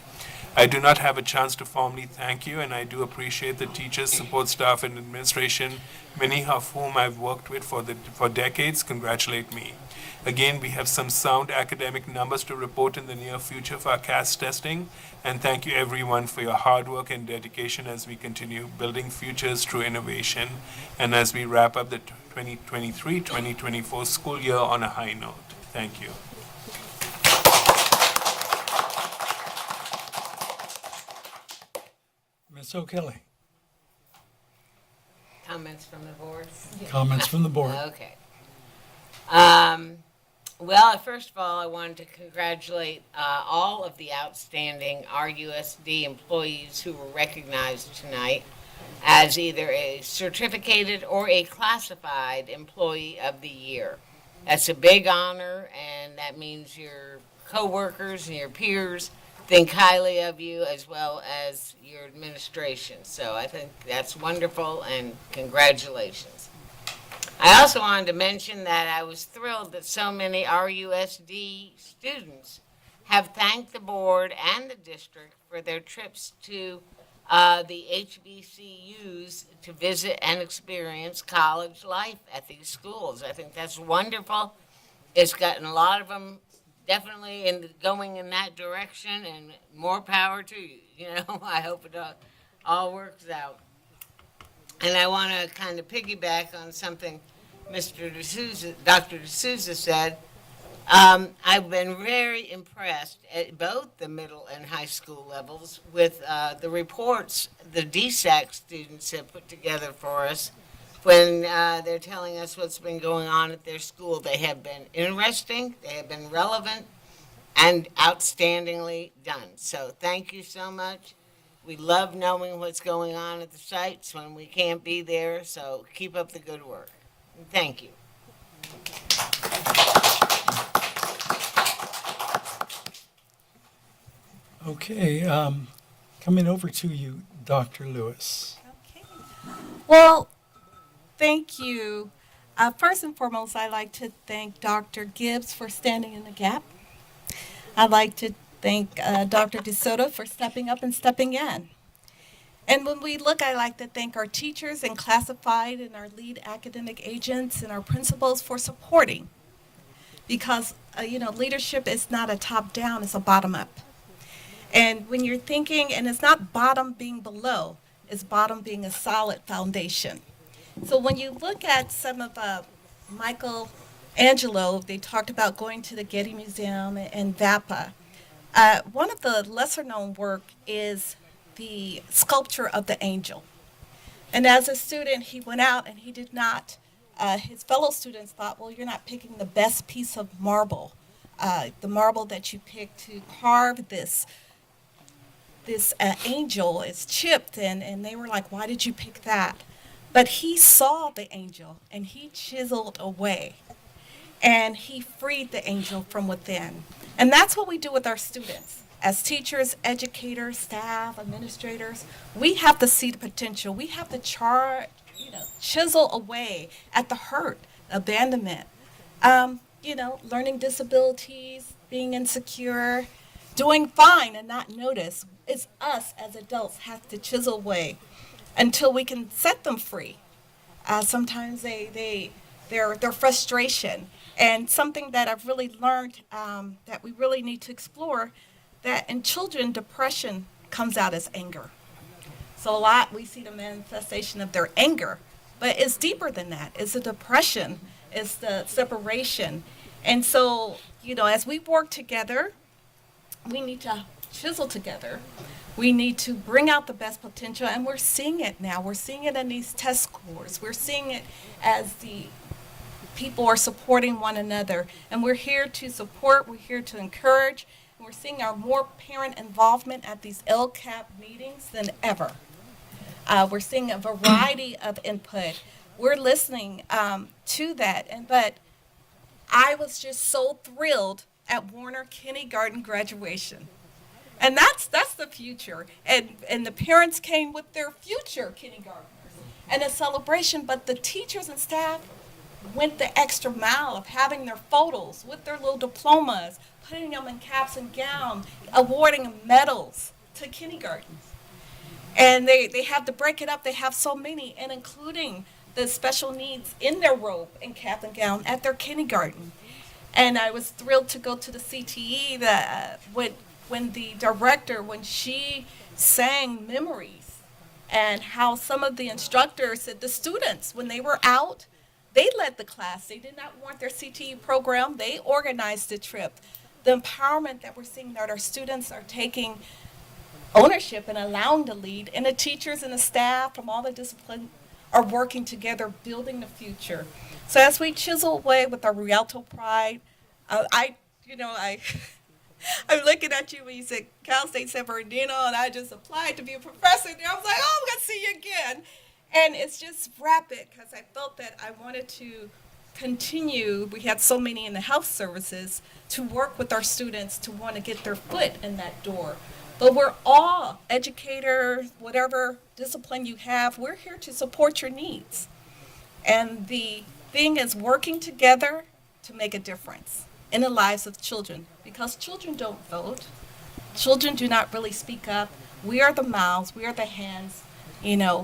I do not have a chance to formally thank you, and I do appreciate the teachers, support staff, and administration, many of whom I've worked with for decades, congratulate me. Again, we have some sound academic numbers to report in the near future for our CAS testing, and thank you everyone for your hard work and dedication as we continue building futures through innovation and as we wrap up the 2023-2024 school year on a high note. Thank you. Ms. O'Kelly, Comments from the board? comments from the board. Okay. Well, first of all, I wanted to congratulate all of the outstanding RUSD employees who were recognized tonight as either a certificated or a classified employee of the year. That's a big honor, and that means your coworkers and your peers think highly of you as well as your administration. So I think that's wonderful, and congratulations. I also wanted to mention that I was thrilled that so many RUSD students have thanked the board and the district for their trips to the HBCUs to visit and experience college life at these schools. I think that's wonderful. It's gotten a lot of them definitely going in that direction, and more power to you. You know, I hope it all works out. And I want to kind of piggyback on something Dr. D'Souza said. I've been very impressed at both the middle and high school levels with the reports the DSAC students have put together for us when they're telling us what's been going on at their school. They have been interesting, they have been relevant, and outstandingly done. So thank you so much. We love knowing what's going on at the sites when we can't be there, so keep up the good work. Thank you. Okay, coming over to you, Dr. Lewis. Well, thank you First and foremost, I'd like to thank Dr. Gibbs for standing in the gap. I'd like to thank Dr. DeSoto for stepping up and stepping in. And when we look, I like to thank our teachers and classified and our lead academic agents and our principals for supporting. Because, leadership is not a top down, it's a bottom up. And when you're thinking, and it's not bottom being below, it's bottom being a solid foundation. So when you look at some of Michelangelo, they talked about going to the Getty Museum and VAPA. One of the lesser known work is the sculpture of the angel. And as a student, he went out and he did not, his fellow students thought, well, you're not picking the best piece of marble, the marble that you picked to carve this angel is chipped, and they were like, why did you pick that? But he saw the angel and he chiseled away and he freed the angel from within. And that's what we do with our students. As teachers, educators, staff, administrators, we have to see the potential. We have to chisel away at the hurt, abandonment, learning disabilities, being insecure, doing fine and not notice. It's us as adults have to chisel away until we can set them free. Sometimes their frustration, and something that I've really learned that we really need to explore, that in children, depression comes out as anger. So a lot we see the manifestation of their anger, but it's deeper than that. It's a depression, it's the separation. And so, as we work together, we need to chisel together. We need to bring out the best potential, and we're seeing it now. We're seeing it in these test scores. We're seeing it as the people are supporting one another, and we're here to support, we're here to encourage, and we're seeing our more parent involvement at these LCAP meetings than ever. We're seeing a variety of input. We're listening to that, but I was just so thrilled at Warner Kindergarten graduation. And that's the future. And the parents came with their future kindergartners and a celebration, but the teachers and staff went the extra mile of having their photos with their little diplomas, putting them in caps and gowns, awarding them medals to kindergartens. And they have to break it up. They have so many, and including the special needs in their robe and cap and gown at their kindergarten. And I was thrilled to go to the CTE that when the director, when she sang memories, and how some of the instructors said the students, when they were out, they led the class. They did not want their CTE program. They organized the trip. The empowerment that we're seeing that our students are taking ownership and allowing to lead, and the teachers and the staff from all the disciplines are working together, building the future. So as we chisel away with our Rialto pride, I'm looking at you when you said Cal State San Bernardino, and I just applied to be a professor there. I was like, oh, I'm going to see you again. And it's just rapid, because I felt that I wanted to continue. We had so many in the health services to work with our students to want to get their foot in that door. But we're all educators, whatever discipline you have, we're here to support your needs. And the thing is working together to make a difference in the lives of children, because children don't vote. Children do not really speak up. We are the mouths, we are the hands.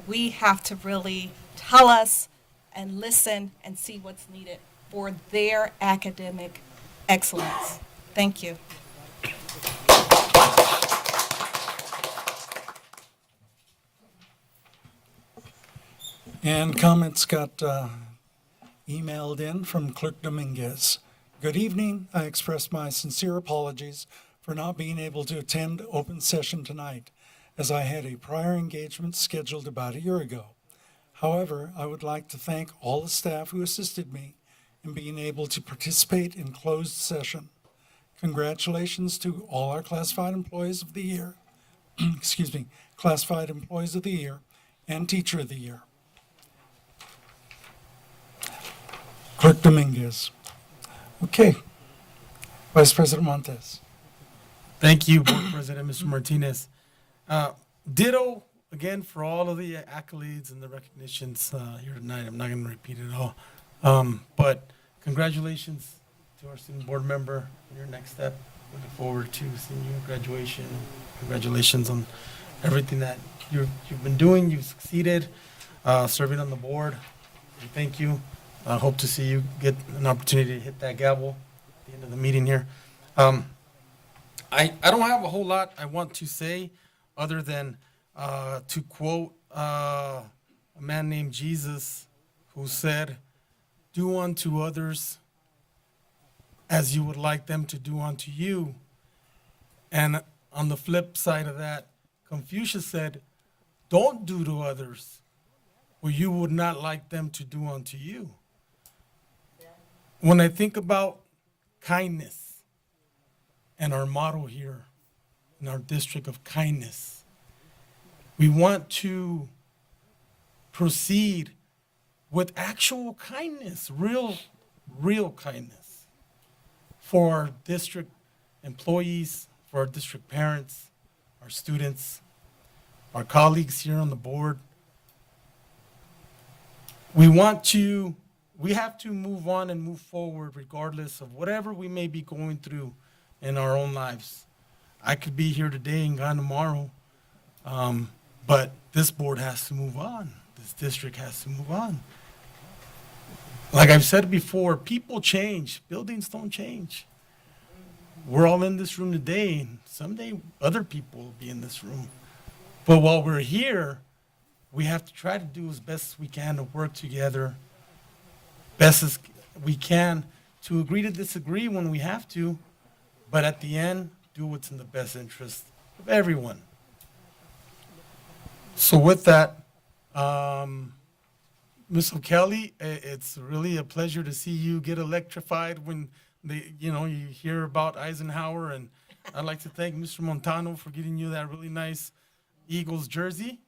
We have to really tell us and listen and see what's needed for their academic excellence. Thank you. And comments got emailed in from Clerk Dominguez. Good evening. I express my sincere apologies for not being able to attend open session tonight, as I had a prior engagement scheduled about a year ago. However, I would like to thank all the staff who assisted me in being able to participate in closed session. Congratulations to all our classified employees of the year, classified employees of the year and teacher of the year. Clerk Dominguez. Okay. Vice President Montes. Thank you, Board President, Mr. Martinez. Ditto, again, for all of the accolades and the recognitions here tonight. I'm not going to repeat it all. But congratulations to our student board member on your next step. Looking forward to seeing you at graduation. Congratulations on everything that you've been doing. You've succeeded, serving on the board. And thank you. I hope to see you get an opportunity to hit that gavel at the end of the meeting here. I don't have a whole lot I want to say other than to quote a man named Jesus who said, "Do unto others as you would like them to do unto you." And on the flip side of that, Confucius said, "Don't do to others what you would not like them to do unto you." When I think about kindness and our motto here in our district of kindness, we want to proceed with actual kindness, real kindness for our district employees, for our district parents, our students, our colleagues here on the board. We have to move on and move forward regardless of whatever we may be going through in our own lives. I could be here today and gone tomorrow, but this board has to move on. This district has to move on. Like I've said before, people change, buildings don't change. We're all in this room today, and someday other people will be in this room. But while we're here, we have to try to do as best as we can to work together, best as we can to agree to disagree when we have to, but at the end, do what's in the best interest of everyone. So with that, Ms. O'Kelly, it's really a pleasure to see you get electrified when you hear about Eisenhower, and I'd like to thank Mr. Montano for getting you that really nice Eagles jersey.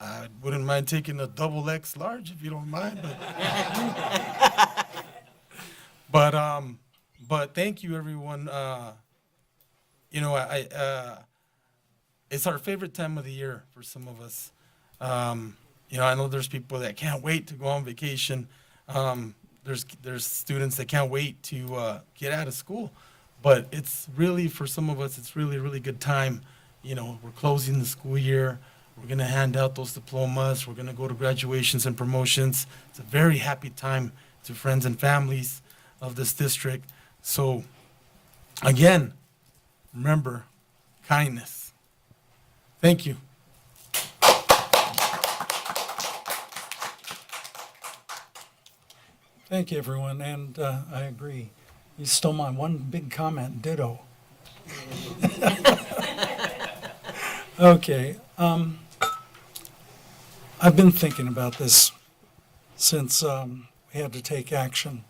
I wouldn't mind taking a double X large if you don't mind, but thank you, everyone. It's our favorite time of the year for some of us. I know there's people that can't wait to go on vacation. There's students that can't wait to get out of school. But it's really, for some of us, it's really, really good time. We're closing the school year. We're going to hand out those diplomas. We're going to go to graduations and promotions. It's a very happy time to friends and families of this district. So, again, remember, kindness. Thank you. Thank you, everyone, and I agree. You stole my one big comment, ditto. Okay, I've been thinking about this since we had to take action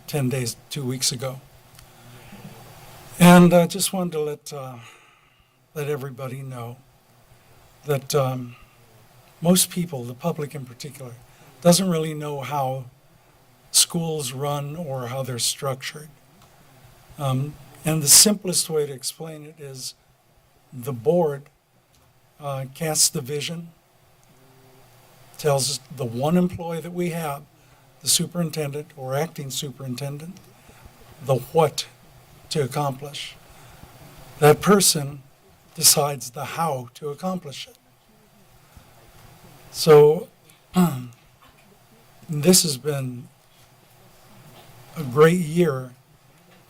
10 days, 2 weeks ago. And I just wanted to let everybody know that most people, the public in particular, doesn't really know how schools run or how they're structured. And the simplest way to explain it is the board casts the vision, tells us the one employee that we have, the superintendent or acting superintendent, the what to accomplish. That person decides the how to accomplish it. So this has been a great year.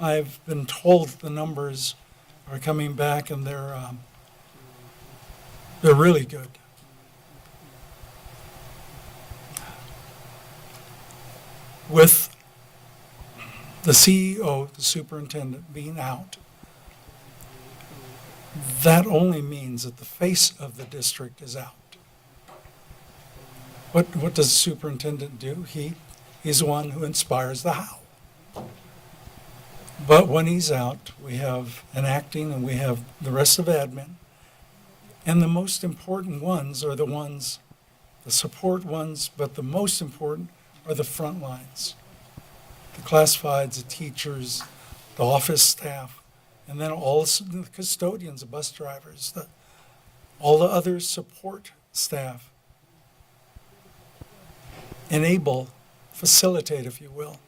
I've been told the numbers are coming back and they're really good. With the CEO, the superintendent, being out, that only means that the face of the district is out. What does the superintendent do? He's the one who inspires the how. But when he's out, we have an acting and we have the rest of admin. And the most important ones are the support ones, but the most important are the front lines. The classifieds, the teachers, the office staff, and then all the custodians, the bus drivers, all the other support staff. enable, facilitate, if you will,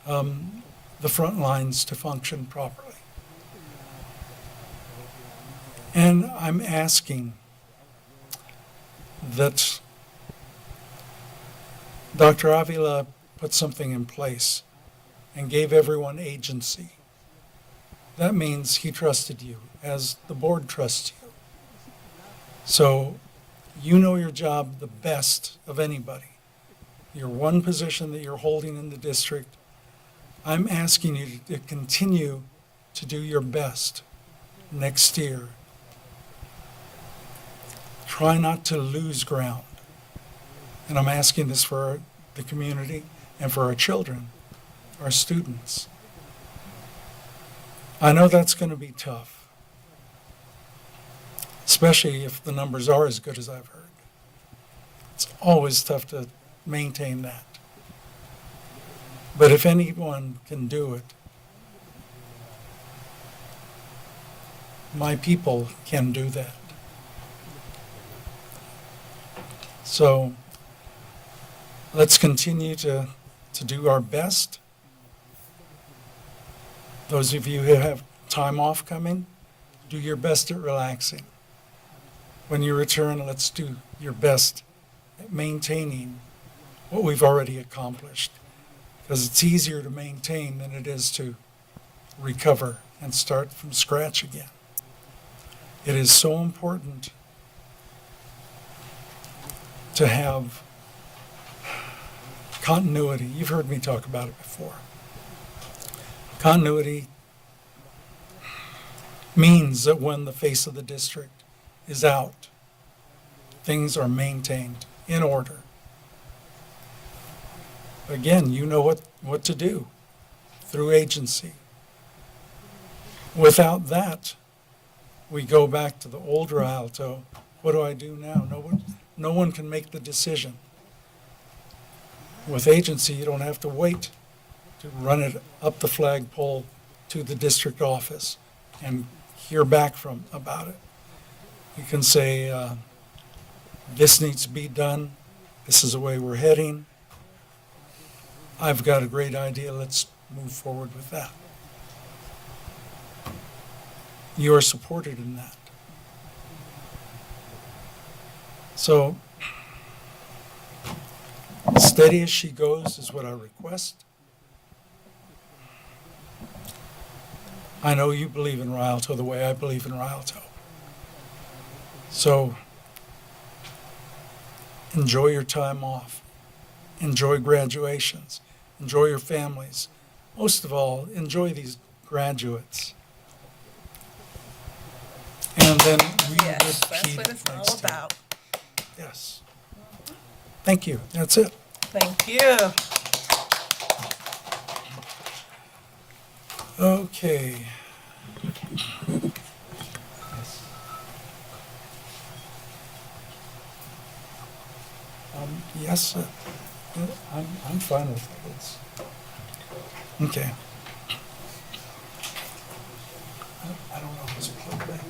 the front lines to function properly. And I'm asking that Dr. Avila put something in place and gave everyone agency. That means he trusted you, as the board trusts you. So you know your job the best of anybody. Your one position that you're holding in the district, I'm asking you to continue to do your best next year. Try not to lose ground. And I'm asking this for the community and for our children, our students. I know that's going to be tough, especially if the numbers are as good as I've heard. It's always tough to maintain that. But if anyone can do it, my people can do that. So let's continue to do our best. Those of you who have time off coming, do your best at relaxing. When you return, let's do your best at maintaining what we've already accomplished. Because it's easier to maintain than it is to recover and start from scratch again. It is so important to have continuity. You've heard me talk about it before. Continuity means that when the face of the district is out, things are maintained in order. Again, you know what to do through agency. Without that, we go back to the old Rialto. What do I do now? No one can make the decision. With agency, you don't have to wait to run it up the flagpole to the district office and hear back about it. You can say, this needs to be done. This is the way we're heading. I've got a great idea. Let's move forward with that. You are supported in that. So, steady as she goes is what I request. I know you believe in Rialto the way I believe in Rialto. So, enjoy your time off. Enjoy graduations. Enjoy your families. Most of all, enjoy these graduates. And then we Yes, that's what it's all about. Yes. Thank you. That's it. Thank you. Okay. Yes, I'm fine with it. Okay. I don't know if it's plugged back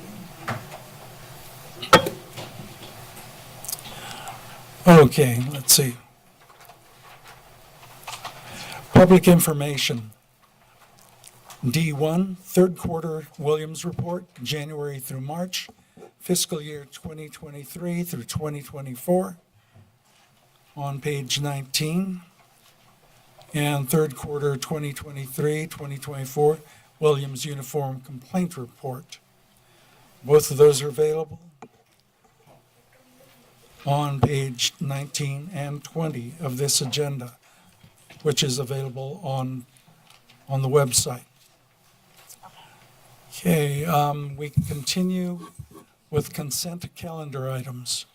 in. Okay, let's see. Public information. D1, third quarter Williams report, January through March, fiscal year 2023 through 2024, on page 19. And third quarter 2023-2024 Williams Uniform Complaint Report. Both of those are available on page 19 and 20 of this agenda, which is available on the website. Okay, we can continue with consent calendar items.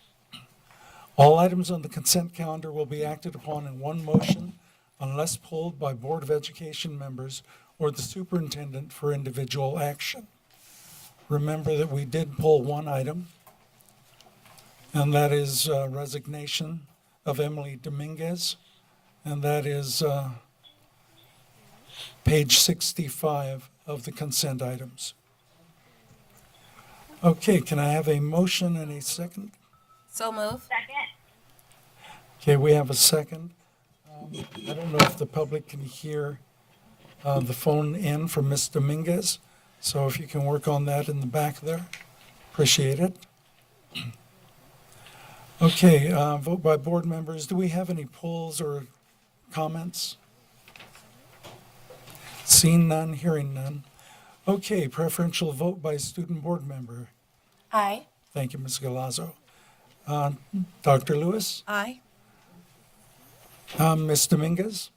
All items on the consent calendar will be acted upon in one motion unless pulled by Board of Education members or the superintendent for individual action. Remember that we did pull one item, and that is resignation of Emily Dominguez, and that is page 65 of the consent items. Okay, can I have a motion and a second? So move. Second. Okay, we have a second. I don't know if the public can hear the phone in from Ms. Dominguez, so if you can work on that in the back there, appreciate it. Okay, vote by board members. Do we have any polls or comments? Seeing none, hearing none. Okay, preferential vote by student board member. Aye. Thank you, Ms. Galazzo. Dr. Lewis? Aye. Ms. Dominguez?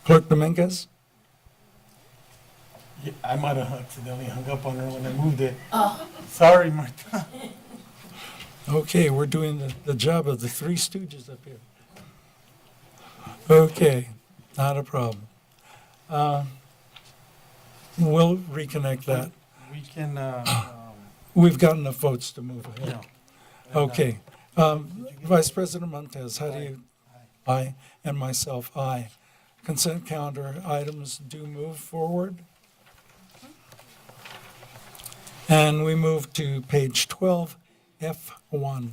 Clerk Dominguez? Yeah, I might have accidentally hung up on her when I moved it. Oh. Sorry, Martha. Okay, we're doing the job of the Three Stooges up here. Okay, not a problem. We'll reconnect that. We can, We've got enough votes to move ahead. yeah. Okay. Vice President Montez, how do you? Aye. And myself, aye. Consent calendar items do move forward. And we move to page 12, F1.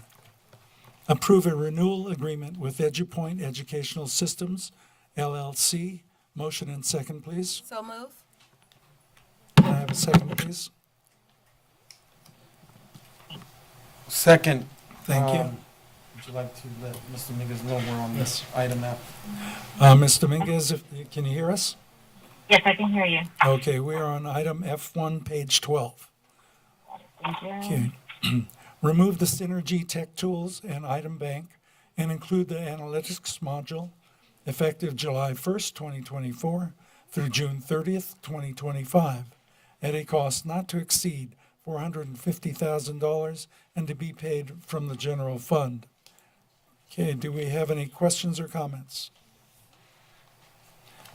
Approve a renewal agreement with EduPoint Educational Systems, LLC. Motion and second, please. So move. Can I have a second, please? Second. Thank you. Would you like to let Mr. Dominguez know we're on Yes. this item F? Ms. Dominguez, can you hear us? Yes, I can hear you. Okay, we are on item F1, page 12. Thank you. Okay. Remove the Synergy Tech Tools and Item Bank and include the Analytics module effective July 1st, 2024 through June 30th, 2025 at a cost not to exceed $450,000 and to be paid from the general fund. Okay, do we have any questions or comments?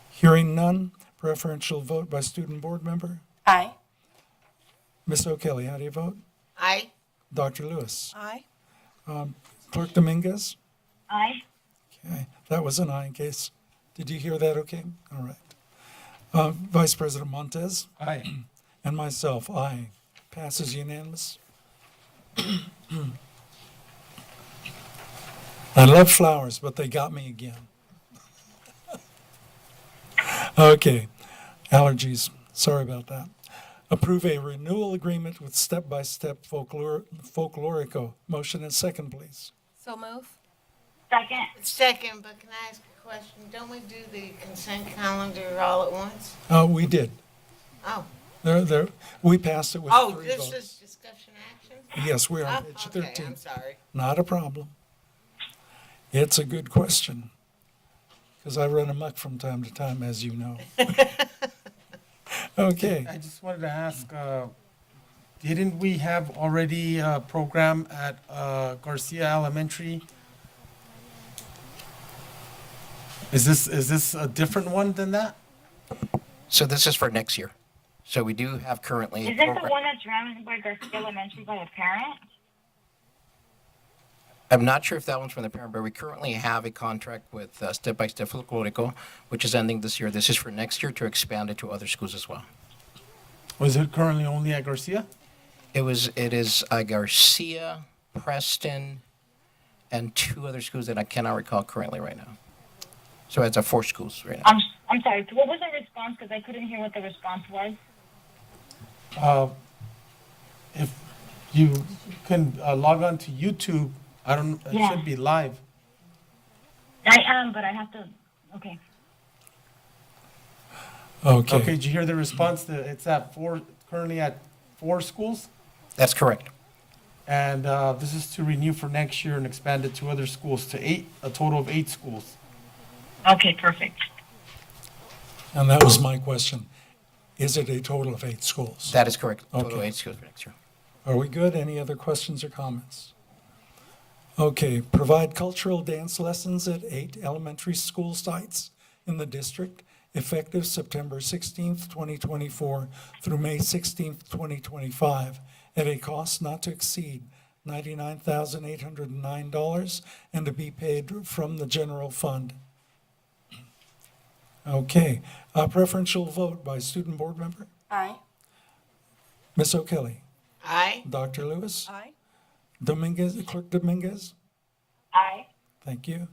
Hearing none, preferential vote by student board member. Aye. Ms. O'Kelly, how do you vote? Aye. Dr. Lewis? Aye. Clerk Dominguez? Aye. Okay, that was an aye in case. Did you hear that okay? All right. Vice President Montez? Aye. And myself, aye. Passes unanimous. I love flowers, but they got me again. Okay, allergies, sorry about that. Approve a renewal agreement with Step by Step Folklorico. Motion and second, please. So move. Second. Second, but can I ask a question? Don't we do the consent calendar all at once? We did. Oh. We passed it with Oh, 3 this votes. is discussion action? Yes, we're on Oh, page okay, 13. I'm sorry. Not a problem. It's a good question, because I run amok from time to time, as you know. Okay. I just wanted to ask, didn't we have already a program at Garcia Elementary? Is this a different one than that? So this is for next year. So we do have currently. Is it the one that's ran by Garcia Elementary by a parent? I'm not sure if that one's from the parent, but we currently have a contract with Step by Step Folklorico, which is ending this year. This is for next year to expand it to other schools as well. Was it currently only at Garcia? It is Garcia, Preston, and 2 other schools that I cannot recall currently right now. So it's 4 schools right now. I'm sorry. What was the response? Because I couldn't hear what the response was. If you can log on to YouTube, I don't. It Yeah. should be live. I am, but I have to. Okay. Okay. Okay. Did you hear the response? It's at 4. Currently at 4 schools. That's correct. And this is to renew for next year and expand it to other schools to 8, a total of 8 schools. Okay, perfect. And that was my question. Is it a total of 8 schools? That is correct. Total Okay. 8 schools for next year. Are we good? Any other questions or comments? Okay, provide cultural dance lessons at 8 elementary school sites in the district, effective September 16th, 2024 through May 16th, 2025, at a cost not to exceed $99,809 and to be paid from the general fund. Okay, preferential vote by student board member. Aye. Ms. O'Kelly. Aye. Dr. Lewis. Aye. Dominguez, Clerk Dominguez. Aye. Thank you.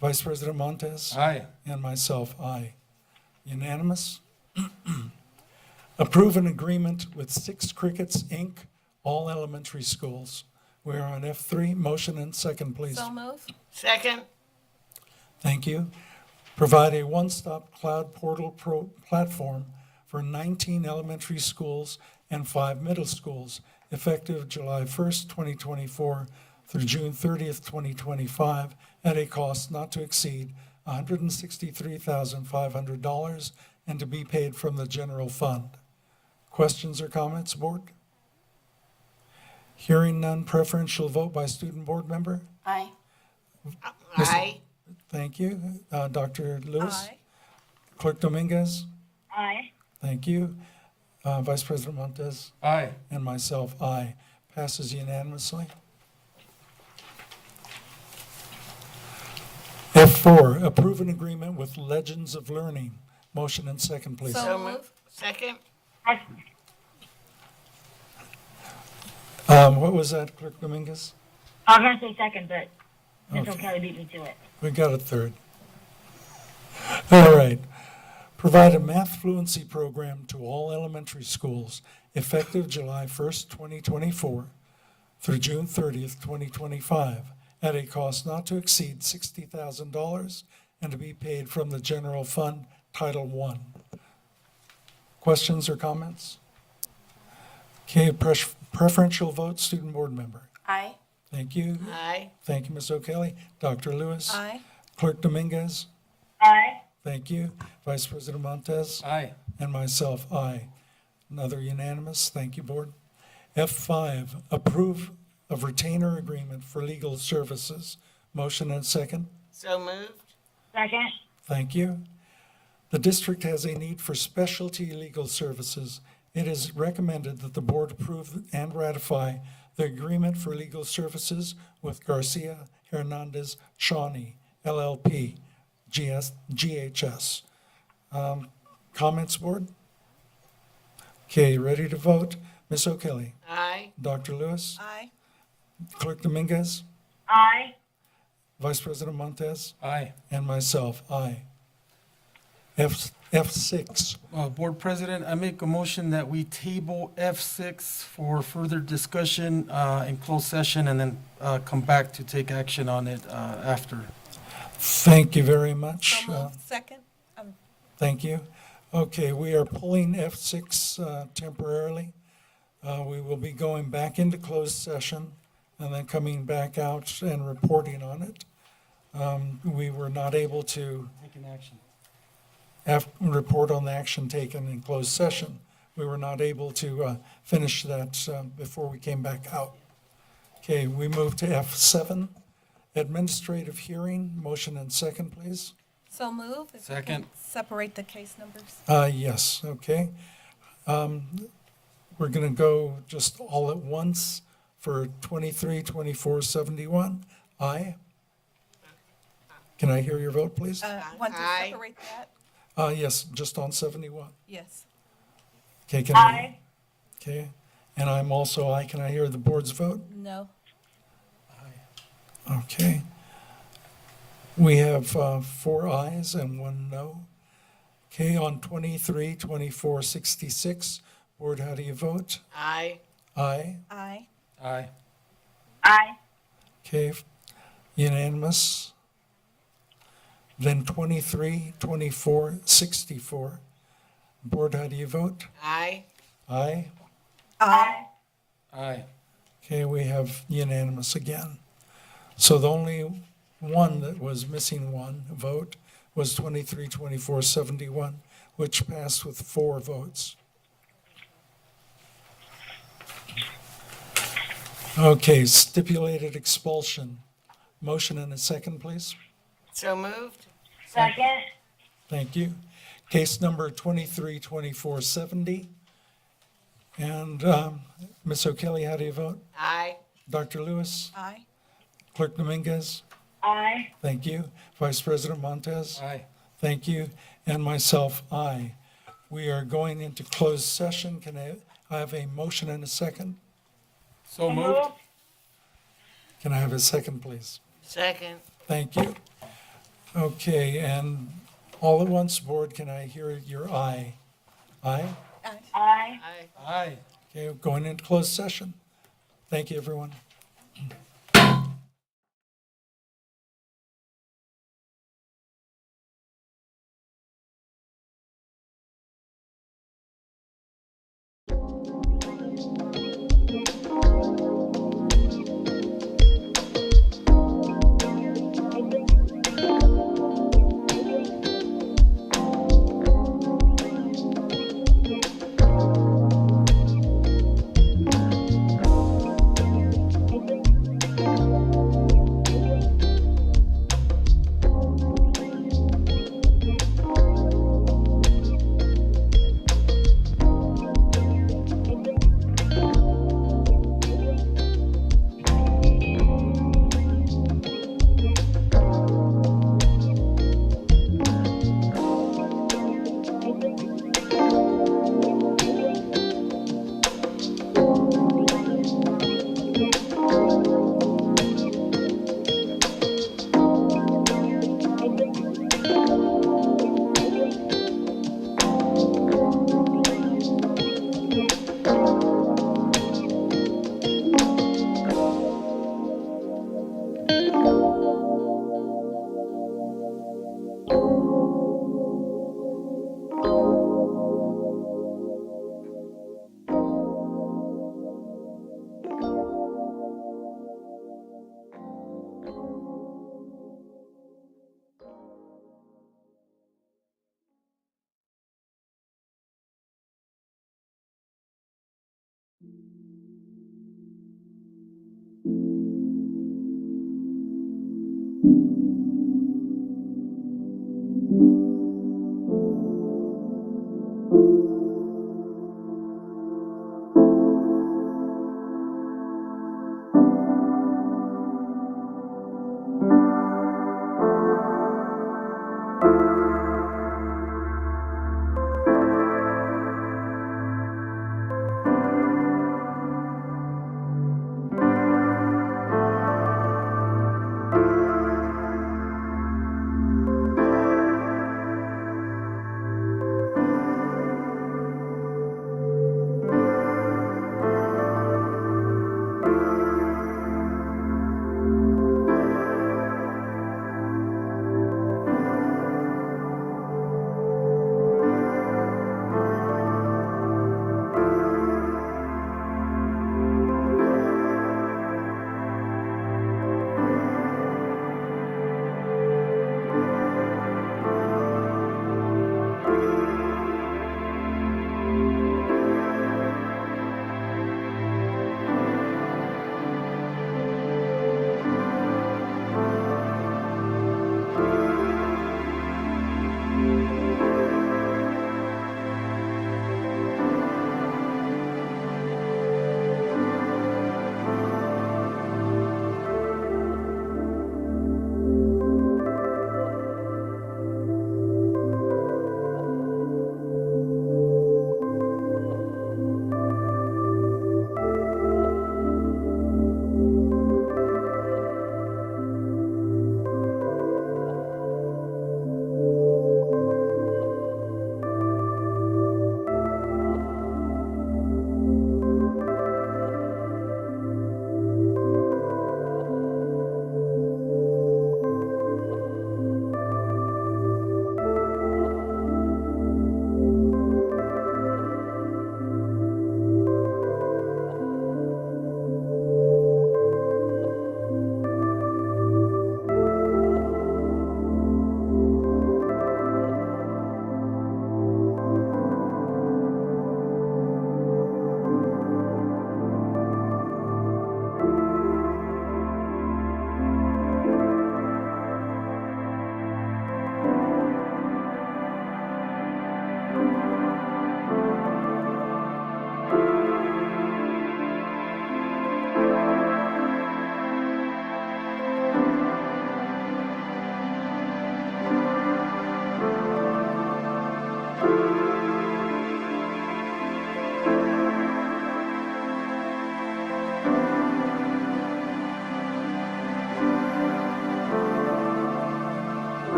Vice President Montez? Aye. And myself, aye. Unanimous? Approve an agreement with Six Crickets, Inc., all elementary schools. We are on F3. Motion and second, please. So move. Second. Thank you. Provide a one-stop cloud portal platform for 19 elementary schools and 5 middle schools, effective July 1st, 2024 through June 30th, 2025, at a cost not to exceed $163,500 and to be paid from the general fund. Questions or comments, board? Hearing none, preferential vote by student board member? Aye. Aye. Thank you. Dr. Lewis? Aye. Clerk Dominguez? Aye. Thank you. Vice President Montez? Aye. And myself, aye. Passes unanimously. F4, approve an agreement with Legends of Learning. Motion and second, please. So move. Second. What was that, Clerk Dominguez? I was gonna say second, but Ms. Okay. O'Kelly beat me to it. We got a third. All right. Provide a math fluency program to all elementary schools effective July 1st, 2024 through June 30th, 2025, at a cost not to exceed $60,000 and to be paid from the general fund, Title I. Questions or comments? Okay, preferential vote, student board member. Aye. Thank you. Aye. Thank you, Ms. O'Kelly. Dr. Lewis. Aye. Clerk Dominguez. Aye. Thank you. Vice President Montez. Aye. And myself, aye. Another unanimous. Thank you, board. F5, approve of retainer agreement for legal services. Motion and second. So moved. Second. Thank you. The district has a need for specialty legal services. It is recommended that the board approve and ratify the agreement for legal services with Garcia Hernandez Shawnee, LLP, GHS. Comments, board? Okay, ready to vote? Ms. O'Kelly? Aye. Dr. Lewis? Aye. Clerk Dominguez? Aye. Vice President Montez? Aye. And myself, aye. F6, Board President, I make a motion that we table F6 for further discussion in closed session and then come back to take action on it after. thank you very much. So move. Second. Thank you. Okay, we are pulling F6 temporarily. We will be going back into closed session and then coming back out and reporting on it. We were not able to Taking action. report on the action taken in closed session. We were not able to finish that before we came back out. Okay, we move to F7, administrative hearing. Motion and second, please. So move. If we Second. can separate the case numbers. Yes, okay. We're going to go just all at once for 23, 24, 71. Aye. Can I hear your vote, please? Want to Aye. separate that? Yes, just on 71. Yes. Okay, can I? Okay, and I'm also aye. Can I hear the board's vote? No. Okay. We have 4 ayes and 1 no. Okay, on 23, 24, 66, board, how do you vote? Aye. Aye. Aye. Aye. Aye. Okay, unanimous. Then 23, 24, 64. Board, how do you vote? Aye. Aye. Aye. Aye. Okay, we have unanimous again. So the only one that was missing one vote was 23, 24, 71, which passed with 4 votes. Okay, stipulated expulsion. Motion and a second, please. So moved. Second. Thank you. Case number 232470. And Ms. O'Kelly, how do you vote? Aye. Dr. Lewis? Aye. Clerk Dominguez? Aye. Thank you. Vice President Montez? Aye. Thank you. And myself, aye. We are going into closed session. Can I have a motion and a second? So moved. Can I have a second, please? Second. Thank you. Okay, and all at once, board, can I hear your aye? Aye? Aye. Aye. Okay, going into closed session. Thank you, everyone.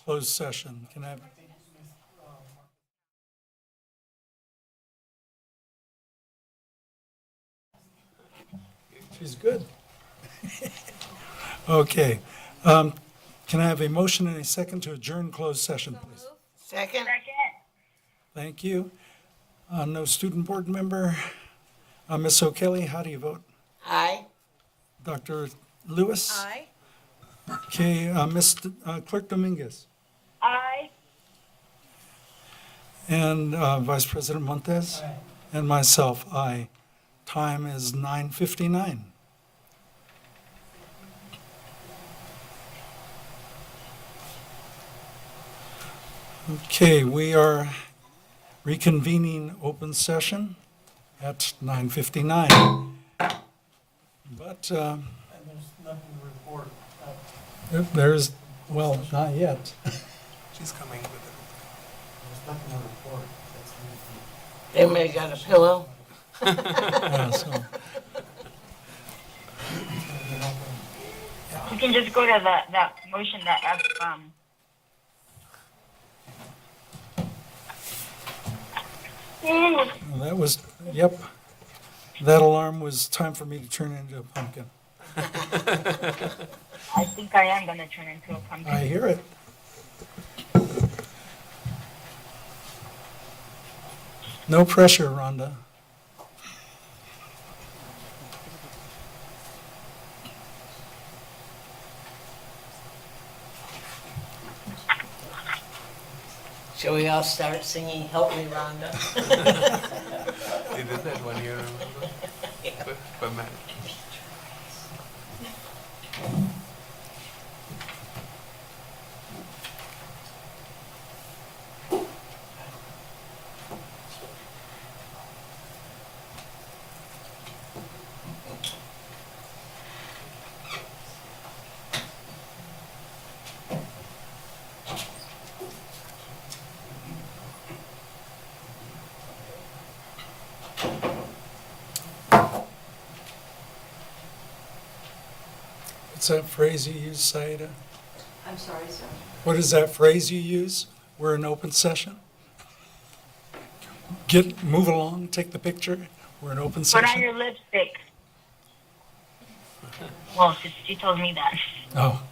closed session. Can I have? She's good. Okay. Can I have a motion and a second to adjourn closed session, please? Second? Thank you. No student board member. Ms. O'Kelly, how do you vote? Aye. Dr. Lewis? Aye. Okay, Ms. Clerk Dominguez? Aye. And Vice President Montez? And myself, aye. Time is 9:59. Okay, we are reconvening open session at 9:59. But And there's nothing to report. there's, well, not yet. She's coming with it. There's nothing to report. That's They may got a pillow. Yeah, so, You can just go to that motion that that was, yep. That alarm was time for me to turn into a pumpkin. I think I am gonna turn into a pumpkin. I hear it. No pressure, Rhonda. Shall we all start singing Help Me, Rhonda? They did that one year, remember? But man. What's that phrase you use, Saida? I'm sorry, sir. What is that phrase you use? We're in open session? Move along, take the picture. We're in open Put on session. your lipstick. Well, she told me that. Oh.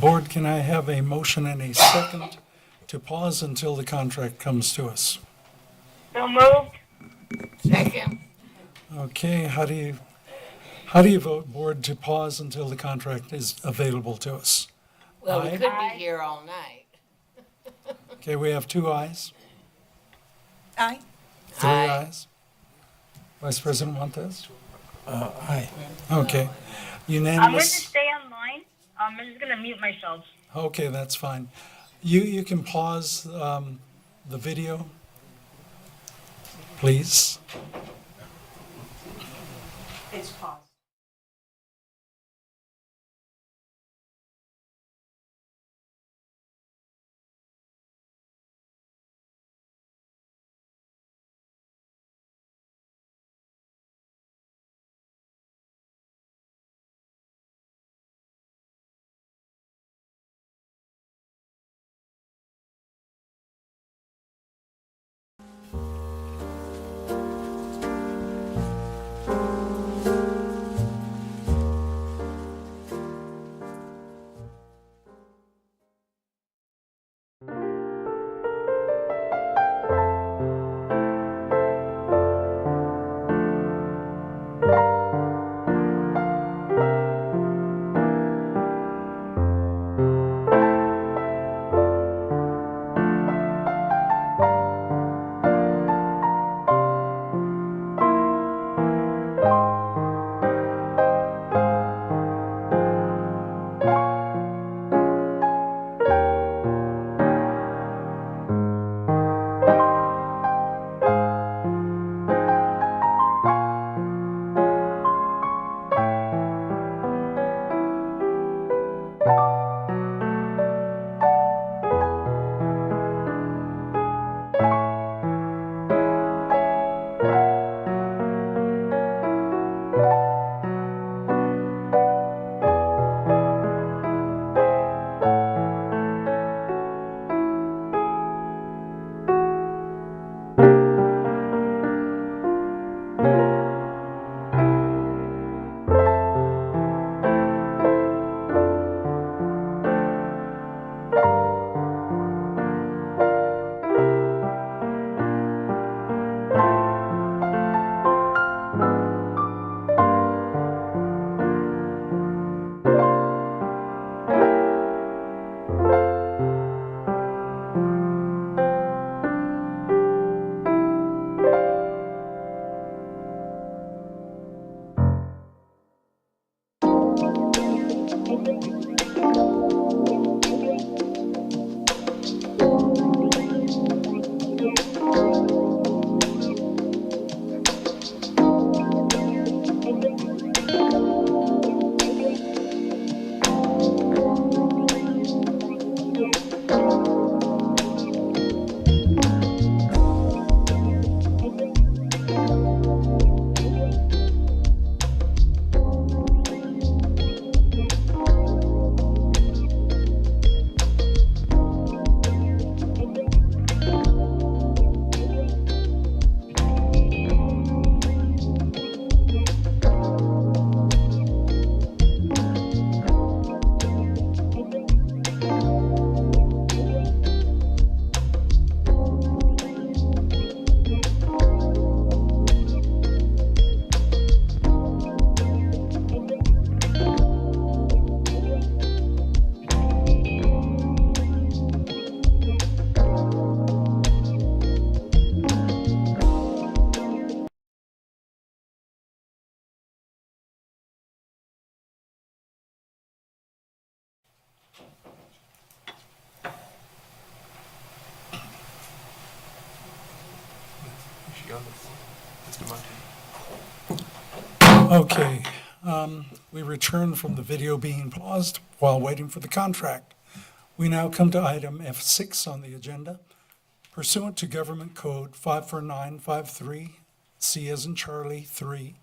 Board, can I have a motion and a second to pause until the contract comes to us? So moved. Second. Okay, how do you vote, board, to pause until the contract is available to us? Well, we Aye. could be here all night. Okay, we have 2 ayes, Aye. 3 Aye. ayes. Vice President Montez? Aye. Okay, I'm going to unanimous. stay online. I'm just gonna mute myself. Okay, that's fine. You can pause the video, please. It's paused. You're on the phone. Mr. Martin. Okay, we return from the video being paused while waiting for the contract. We now come to item F6 on the agenda. Pursuant to Government Code 54953, C as in Charlie, 3,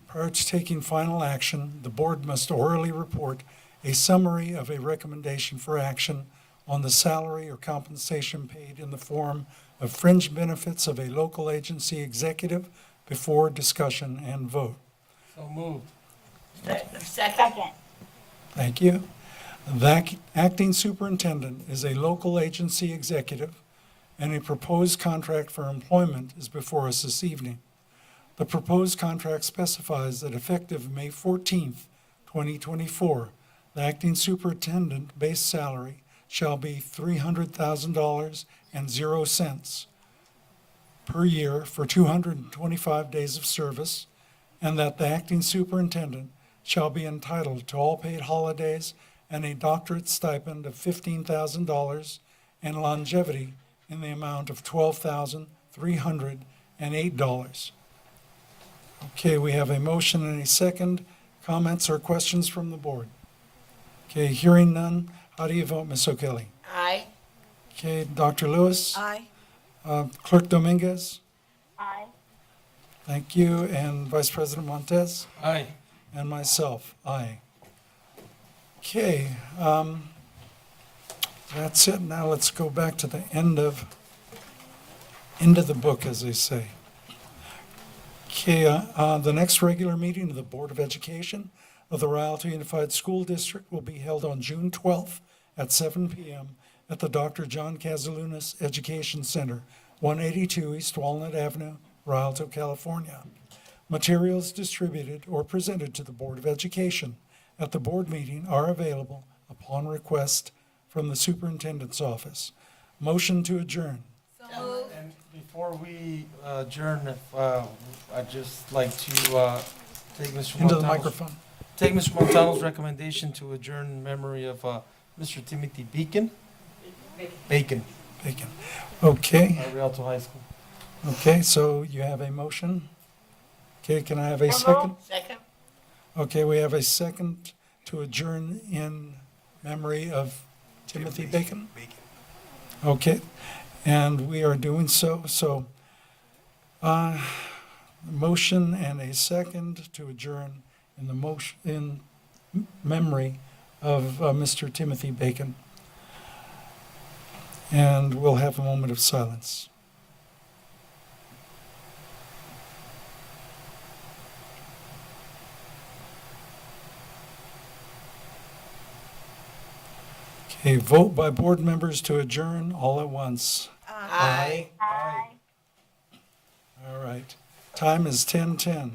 prior to taking final action, the board must orally report a summary of a recommendation for action on the salary or compensation paid in the form of fringe benefits of a local agency executive before discussion and vote. So moved. Second. Thank you. The acting superintendent is a local agency executive, and a proposed contract for employment is before us this evening. The proposed contract specifies that effective May 14th, 2024, the acting superintendent base salary shall be $300,000.00 per year for 225 days of service, and that the acting superintendent shall be entitled to all paid holidays and a doctorate stipend of $15,000 and longevity in the amount of $12,308. Okay, we have a motion and a second. Comments or questions from the board? Okay, hearing none. How do you vote, Ms. O'Kelly? Aye. Okay, Dr. Lewis? Aye. Clerk Dominguez? Aye. Thank you. And Vice President Montez? Aye. And myself, aye. Okay, that's it. Now let's go back to the end of the book, as they say. Okay, the next regular meeting of the Board of Education of the Rialto Unified School District will be held on June 12th at 7 p.m. at the Dr. John Casalunas Education Center, 182 East Walnut Avenue, Rialto, California. Materials distributed or presented to the Board of Education at the board meeting are available upon request from the superintendent's office. Motion to adjourn. And before we adjourn, I'd just like to take Mr. Into the Montano's- microphone. Take Mr. Montano's recommendation to adjourn in memory of Mr. Timothy Bacon. Bacon. Okay, Rialto High School. okay, so you have a motion? Okay, can I have a second? Second. Okay, we have a second to adjourn in memory of Timothy Bacon. Okay, and we are doing so. Motion and a second to adjourn in the motion, in memory of Mr. Timothy Bacon. And we'll have a moment of silence. Okay, vote by board members to adjourn all at once. Aye. Aye. All right. Time is 10:10.